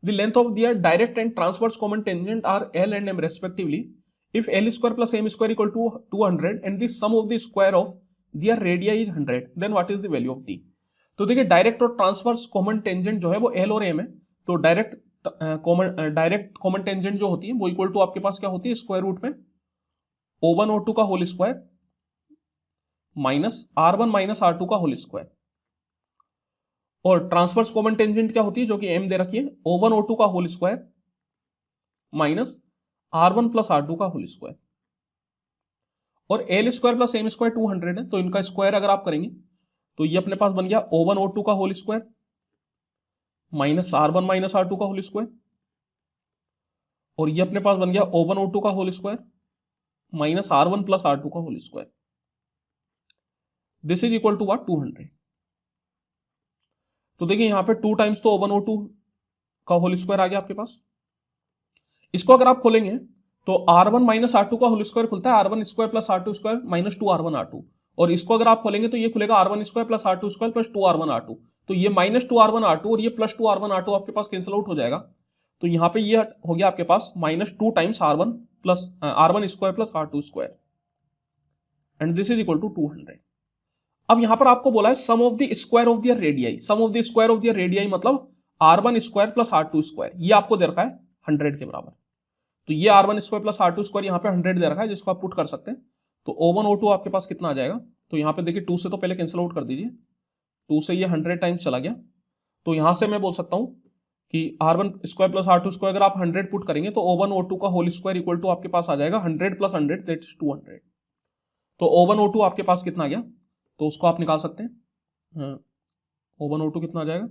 The length of their direct and transverse common tangent are L and M respectively if L square plus M square equal to 200 and the sum of the square of their radii is 100 then what is the value of D। तो देखिए direct और transverse common tangent जो है वो L और M है, तो direct common tangent जो होती है वो इक्वल टू आपके पास क्या होती है स्क्वायर रूट में O1 O2 का whole square minus R1 minus R2 का होल स्क्वायर, और ट्रांसवर्स कॉमन टेंजेंट क्या होती है जो कि M दे रखी है O1 O2 का whole square minus R1 plus R2 का होल स्क्वायर, और L square plus M square 200 है, तो इनका स्क्वायर अगर आप करेंगे तो ये अपने पास बन गया O1 O2 का whole square minus R1 minus R2 का होल स्क्वायर, और ये अपने पास बन गया O1 O2 का whole square minus R1 plus R2 का whole square, this is equal to what 200। तो देखिए यहां पे 2 टाइम्स तो O1 O2 का होल स्क्वायर आ गया आपके पास। इसको अगर आप खोलेंगे तो R1 माइनस R2 का होल स्क्वायर खुलता है R1 square plus R2 square minus 2R1 R2, और इसको अगर आप खोलेंगे तो ये खुलेगा R1 square plus R2 square plus 2R1 R2। तो ये माइनस 2R1 R2 और ये प्लस 2R1 R2 आपके पास कैंसिल आउट हो जाएगा। तो यहाँ पे ये हो गया आपके पास minus 2 times R1 plus R1 square plus R2 square and this is equal to 200। अब यहां पर आपको बोला है sum of the square of the radii, sum of the square of the radii मतलब R1 square plus R2 square, ये आपको दे रखा है 100 के बराबर। तो ये R1 square plus R2 square यहाँ पे 100 दे रखा है, जिसको आप पुट कर सकते हैं। तो O1 O2 आपके पास कितना आ जाएगा, तो यहाँ पे देखिए 2 से तो पहले कैंसिल आउट कर दीजिए, 2 से ये 100 टाइम्स चला गया। तो यहां से मैं बोल सकता हूं कि R1 square plus R2 square अगर आप 100 पुट करेंगे तो O1 O2 का होल स्क्वायर इक्वल टू आपके पास आ जाएगा 100 प्लस 100 दैट इज 200। तो O1 O2 आपके पास कितना आ गया, तो उसको आप निकाल सकते हैं। O1 O2 कितना आ जाएगा,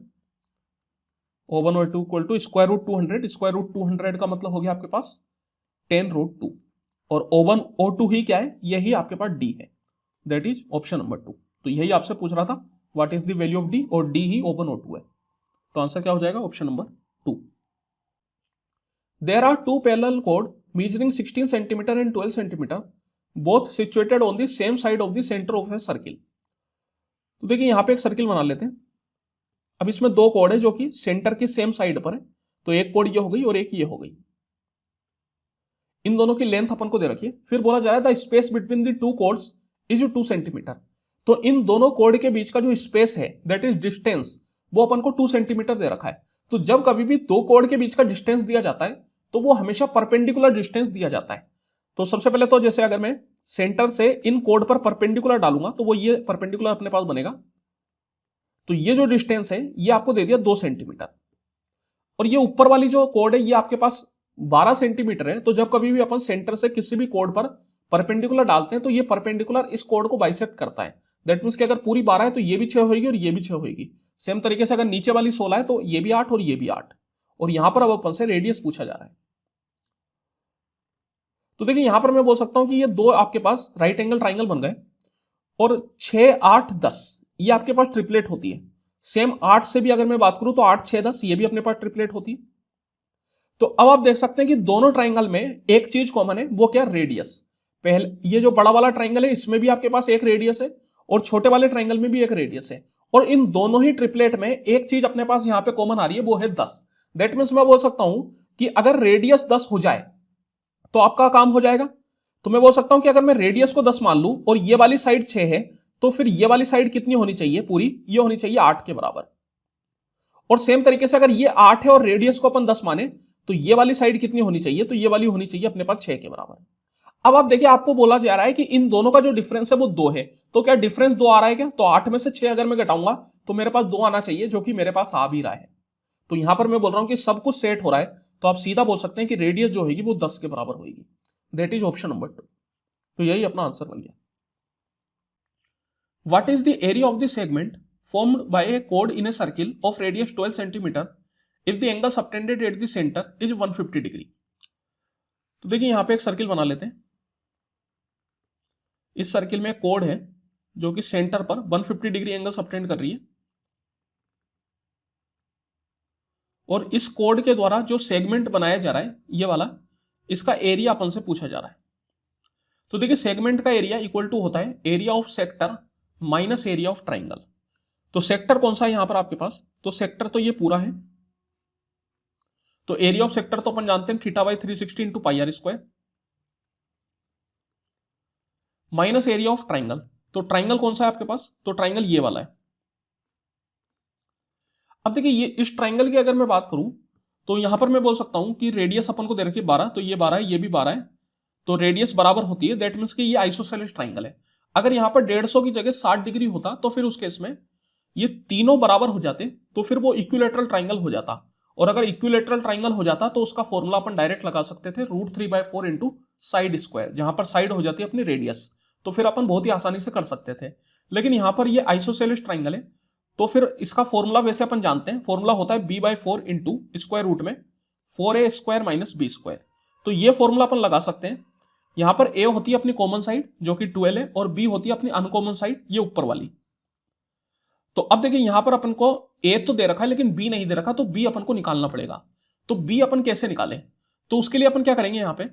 O1 O2 equal to square root 200, square root 200 का मतलब हो गया आपके पास 10 रूट 2, और O1 O2 ही क्या है, यही आपके पास D है, दैट इज ऑप्शन नंबर 2। तो यही आपसे पूछ रहा था what is the value of D, और D ही O1 O2 है। तो आंसर क्या हो जाएगा, option number 2। There are 2 parallel कोड measuring 16 centimetre and 12 centimetre both situated on the same side of the centre of a circle. तो देखिए यहां पे एक सर्किल बना लेते हैं। अब इसमें 2 कोड है जो कि सेंटर की सेम साइड पर है, तो एक कोड ये हो गई और एक ये हो गई। इन दोनों की लेंथ अपन को दे रखी है। फिर बोला जा रहा है the space between the 2 codes is 2 centimetre. तो इन दोनों कोड के बीच का जो स्पेस है दैट इज डिस्टेंस, वो अपन को 2 सेंटीमीटर दे रखा है। तो जब कभी भी 2 कोड के बीच का डिस्टेंस दिया जाता है तो वो हमेशा परपेंडिकुलर डिस्टेंस दिया जाता है। तो सबसे पहले तो जैसे अगर मैं सेंटर से इन कोड पर परपेंडिकुलर डालूंगा तो वो ये परपेंडिकुलर अपने पास बनेगा। तो ये जो डिस्टेंस है ये आपको दे दिया 2 सेंटीमीटर, और ये ऊपर वाली जो कोड है ये आपके पास 12 सेंटीमीटर है। तो जब कभी भी अपन सेंटर से किसी भी कोड पर परपेंडिकुलर डालते हैं तो ये परपेंडिकुलर इस कोड को बाइसेक्ट करता है। दैट मींस कि अगर पूरी 12 है तो ये भी 6 होगी और ये भी 6 होगी। सेम तरीके से अगर नीचे वाली 16 है तो ये भी 8 और ये भी 8। और यहां पर अब अपन से रेडियस पूछा जा रहा है। तो देखिए यहां पर मैं बोल सकता हूं कि ये 2 आपके पास राइट एंगल ट्राइंगल बन गए, और 6 8 10 ये आपके पास ट्रिपलेट होती है। सेम 8 से भी अगर मैं बात करूं तो 8 6 10 ये भी अपने पास ट्रिपलेट होती है। तो अब आप देख सकते हैं कि दोनों ट्राइंगल में एक चीज कॉमन है, वो क्या, रेडियस। पहले ये जो बड़ा वाला ट्राइंगल है इसमें भी आपके पास एक रेडियस है, और छोटे वाले ट्राइंगल में भी एक रेडियस है, और इन दोनों ही ट्रिपलेट में एक चीज अपने पास यहां पे कॉमन आ रही है, वो है 10। दैट मीन्स मैं बोल सकता हूं कि अगर रेडियस 10 हो जाए तो आपका काम हो जाएगा। तो मैं बोल सकता हूं कि अगर मैं रेडियस को 10 मान लूं और ये वाली साइड 6 है, तो फिर ये वाली साइड कितनी होनी चाहिए, पूरी ये होनी चाहिए 8 के बराबर। और सेम तरीके से अगर ये 8 है और रेडियस को अपन 10 माने तो ये वाली साइड कितनी होनी चाहिए, तो ये वाली होनी चाहिए अपने पास 6 के बराबर। अब आप देखिए आपको बोला जा रहा है कि इन दोनों का जो डिफरेंस है वो 2 है। तो क्या डिफरेंस 2 आ रहा है क्या, तो 8 में से 6 अगर मैं घटाऊंगा तो मेरे पास 2 आना चाहिए, जो कि मेरे पास आ भी रहा है। तो यहां पर मैं बोल रहा हूं कि सब कुछ सेट हो रहा है, तो आप सीधा बोल सकते हैं कि रेडियस जो होगी वो 10 के बराबर होगी। That is option number 2। तो यही अपना आंसर बन गया। What is the area of the segment formed by a chord in a circle of radius 12 cm if the angle subtended at the center is 150 degree. तो देखिए यहां पे एक सर्किल बना लेते हैं। इस सर्किल में कोड है जो कि सेंटर पर 150 डिग्री एंगल सबटेंड कर रही है, और इस कोड के द्वारा जो सेगमेंट बनाया जा रहा है ये वाला, इसका एरिया अपन से पूछा जा रहा है। तो देखिए सेगमेंट का एरिया इक्वल टू होता है area of sector minus area of triangle. तो सेक्टर कौन सा है यहां पर आपके पास, तो सेक्टर तो ये पूरा है। तो एरिया ऑफ सेक्टर तो अपन जानते हैं θ/360 into pi R square, minus area of triangle. तो ट्राइंगल कौन सा है आपके पास, तो ट्राइंगल ये वाला है। अब देखिए ये इस ट्राइंगल की अगर मैं बात करूं तो यहां पर मैं बोल सकता हूं कि रेडियस अपन को दे रखी है 12, तो ये 12 है, ये भी 12 है, तो रेडियस बराबर होती है। दैट मीन्स कि ये आइसोसेलेस ट्राइंगल है। अगर यहां पर 150 की जगह 60 डिग्री होता तो फिर उस केस में ये तीनों बराबर हो जाते, तो फिर वो इक्विलेटरल ट्राइंगल हो जाता। और अगर इक्विलेटरल ट्राइंगल हो जाता तो उसका फॉर्मूला अपन डायरेक्ट लगा सकते थे √3/4 इंटू साइड स्क्वायर, जहां पर साइड हो जाती है अपनी रेडियस। तो फिर अपन बहुत ही आसानी से कर सकते थे। लेकिन यहां पर ये आइसोसेलेस ट्राइंगल है, तो फिर इसका फॉर्मूला वैसे अपन जानते हैं, फॉर्मूला होता है b/4 इंटू स्क्वायर रूट में 4a² - b²। तो ये फॉर्मूला अपन लगा सकते हैं यहां पर ए होती है अपनी कॉमन साइड जो कि 12 है, और बी होती है अपनी अनकॉमन साइड, ये ऊपर वाली। तो अब देखिए यहां पर अपन को ए तो दे रखा है लेकिन बी नहीं दे रखा, तो बी अपन को निकालना पड़ेगा। तो बी अपन कैसे निकालें? तो उसके लिए अपन क्या करेंगे, यहां पे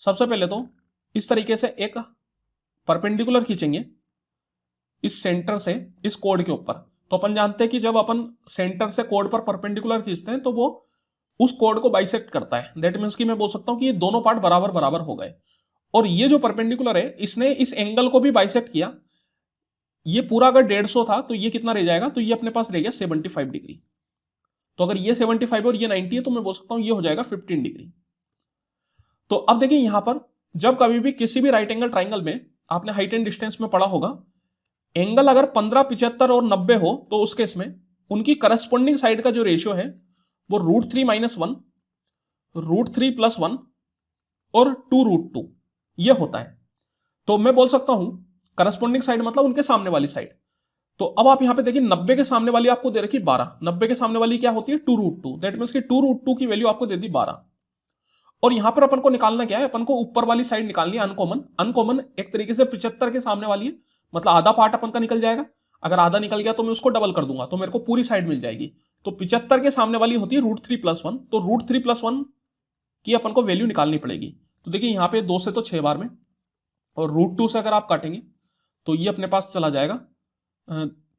सबसे पहले तो इस तरीके से एक परपेंडिकुलर खींचेंगे इस सेंटर से इस कोड के ऊपर। तो अपन जानते हैं कि जब अपन सेंटर से कोड पर परपेंडिकुलर खींचते हैं तो वो उस कोड को बाइसेक्ट करता है। दैट मीन्स कि मैं बोल सकता हूं कि ये दोनों पार्ट बराबर बराबर हो गए, और ये जो परपेंडिकुलर है इसने इस एंगल को भी बाइसेक्ट किया। ये पूरा अगर 150 था तो ये कितना रह जाएगा, तो ये अपने पास रह गया 75 डिग्री। तो अगर ये 75 और ये 90 है तो मैं बोल सकता हूं ये हो जाएगा 15 डिग्री। तो अब देखिए यहां पर जब कभी भी किसी भी राइट एंगल ट्राइंगल में आपने हाइट एंड डिस्टेंस में पढ़ा होगा, एंगल अगर 15, 75 और 90 हो तो उस केस में उनकी करस्पॉन्डिंग साइड का जो रेशियो है वो √3 - 1, √3 + 1 और 2√2 ये होता है। तो मैं बोल सकता हूं करस्पॉन्डिंग साइड मतलब उनके सामने वाली साइड। तो अब आप यहां पे देखिए 90 के सामने वाली आपको दे रखी 12, 90 के सामने वाली क्या होती है 2√2, दैट मींस कि 2√2 की वैल्यू आपको दे दी 12। और यहां पर अपन को निकालना क्या है, अपन को ऊपर वाली साइड निकालनी है अनकॉमन। अनकॉमन एक तरीके से 75 के सामने वाली है, मतलब आधा पार्ट अपन का निकल जाएगा। अगर आधा निकल गया तो मैं उसको डबल कर दूंगा तो मेरे को पूरी साइड मिल जाएगी। तो 75 के सामने वाली होती है √3 + 1, तो √3 + 1 की अपन को वैल्यू निकालनी पड़ेगी। तो देखिए यहां पे 2 से तो 6 बार में, और √2 से अगर आप काटेंगे तो ये अपने पास चला जाएगा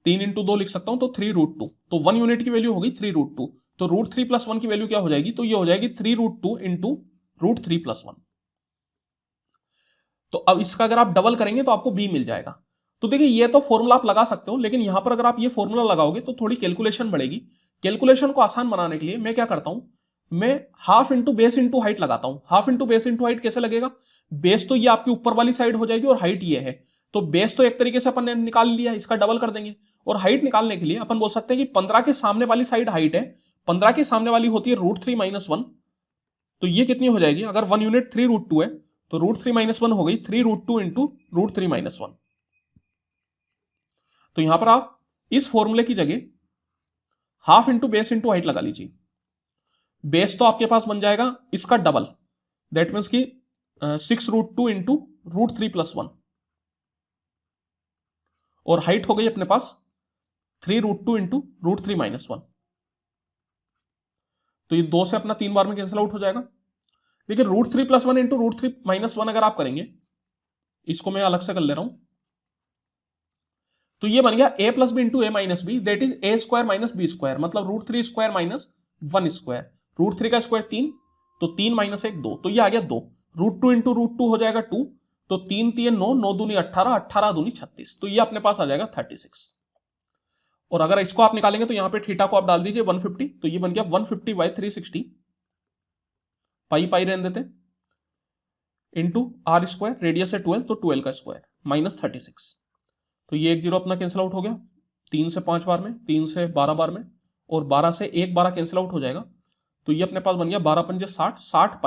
3 × 2 लिख सकता हूं, तो 3√2। तो 1 यूनिट की वैल्यू होगी 3√2। तो √3 + 1 की वैल्यू क्या हो जाएगी, तो ये हो जाएगी 3√2 × √3 + 1। तो अब इसका अगर आप डबल करेंगे तो आपको बी मिल जाएगा। तो देखिए ये तो फॉर्मूला आप लगा सकते हो, लेकिन यहां पर अगर आप ये फॉर्मूला लगाओगे तो थोड़ी कैलकुलेशन बढ़ेगी। कैलकुलेशन को आसान बनाने के लिए मैं क्या करता हूं, मैं half into base into height लगाता हूं। Half into base into height कैसे लगेगा, बेस तो ये आपकी ऊपर वाली साइड हो जाएगी और हाइट ये है। तो बेस तो एक तरीके से अपन ने निकाल लिया, इसका डबल कर देंगे। और हाइट निकालने के लिए अपन बोल सकते हैं कि 15 के सामने वाली साइड हाइट है, 15 के सामने वाली होती है √3 - 1। तो ये कितनी हो जाएगी, अगर 1 यूनिट 3√2 है तो √3 - 1 हो गई 3√2 × √3 - 1। तो यहां पर आप इस फॉर्मूले की जगह half into base into height लगा लीजिए। बेस तो आपके पास बन जाएगा इसका डबल, दैट मीन्स की 6√2 × √3 + 1, और हाइट हो गई अपने पास 3√2 × √3 - 1। तो ये 2 से अपना 3 बार में कैंसिल आउट हो जाएगा। देखिए √3 + 1 × √3 - 1 अगर आप करेंगे, इसको मैं अलग से कर ले रहा हूं, तो ये बन गया a + b × a - b, that is a² - b², मतलब √3² - 1²। √3 का स्क्वायर 3, तो 3 - 1 2, तो ये आ गया 2। √2 × √2 हो जाएगा 2, तो 3 3 9, 9 दूनी 18, 18 दूनी 36, तो ये अपने पास आ जाएगा 36। और अगर इसको आप निकालेंगे तो यहां पे थीटा को आप डाल दीजिए 150, तो ये बन गया 150/360 पाई पाई रहने देते इंटू r², रेडियस है 12 तो 12 का स्क्वायर -36। तो ये 1 0 अपना कैंसिल आउट हो गया 3 से 5 बार में, 3 से 12 बार में, और 12 से 1 12 कैंसिल आउट हो जाएगा। तो ये अपने पास बन गया 12 × 5 = 60, 60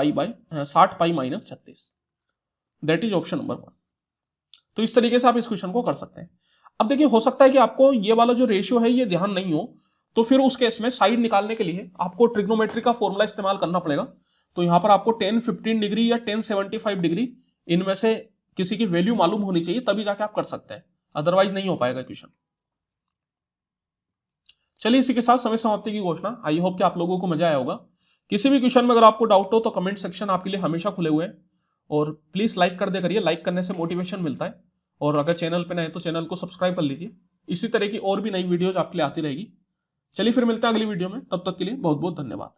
पाई -36, दैट इज ऑप्शन नंबर 1। तो इस तरीके से आप इस क्वेश्चन को कर सकते हैं। अब देखिए हो सकता है कि आपको ये वाला जो रेशियो है ये ध्यान नहीं हो, तो फिर उस केस में साइड निकालने के लिए आपको ट्रिग्नोमेट्री का फॉर्मूला इस्तेमाल करना पड़ेगा। तो यहां पर आपको 10 15 डिग्री या 10 75 डिग्री इनमें से किसी की वैल्यू मालूम होनी चाहिए, तभी जाके आप कर सकते हैं, अदरवाइज नहीं हो पाएगा क्वेश्चन। चलिए इसी के साथ समय समाप्ति की घोषणा। आई होप कि आप लोगों को मजा आया होगा। किसी भी क्वेश्चन में अगर आपको डाउट हो तो कमेंट सेक्शन आपके लिए हमेशा खुले हुए हैं, और प्लीज लाइक कर दे करिए, लाइक करने से मोटिवेशन मिलता है। और अगर चैनल पे नए तो चैनल को सब्सक्राइब कर लीजिए, इसी तरह की और भी नई वीडियोज आपके लिए आती रहेगी। चलिए फिर मिलते हैं अगली वीडियो में, तब तक के लिए बहुत बहुत धन्यवाद।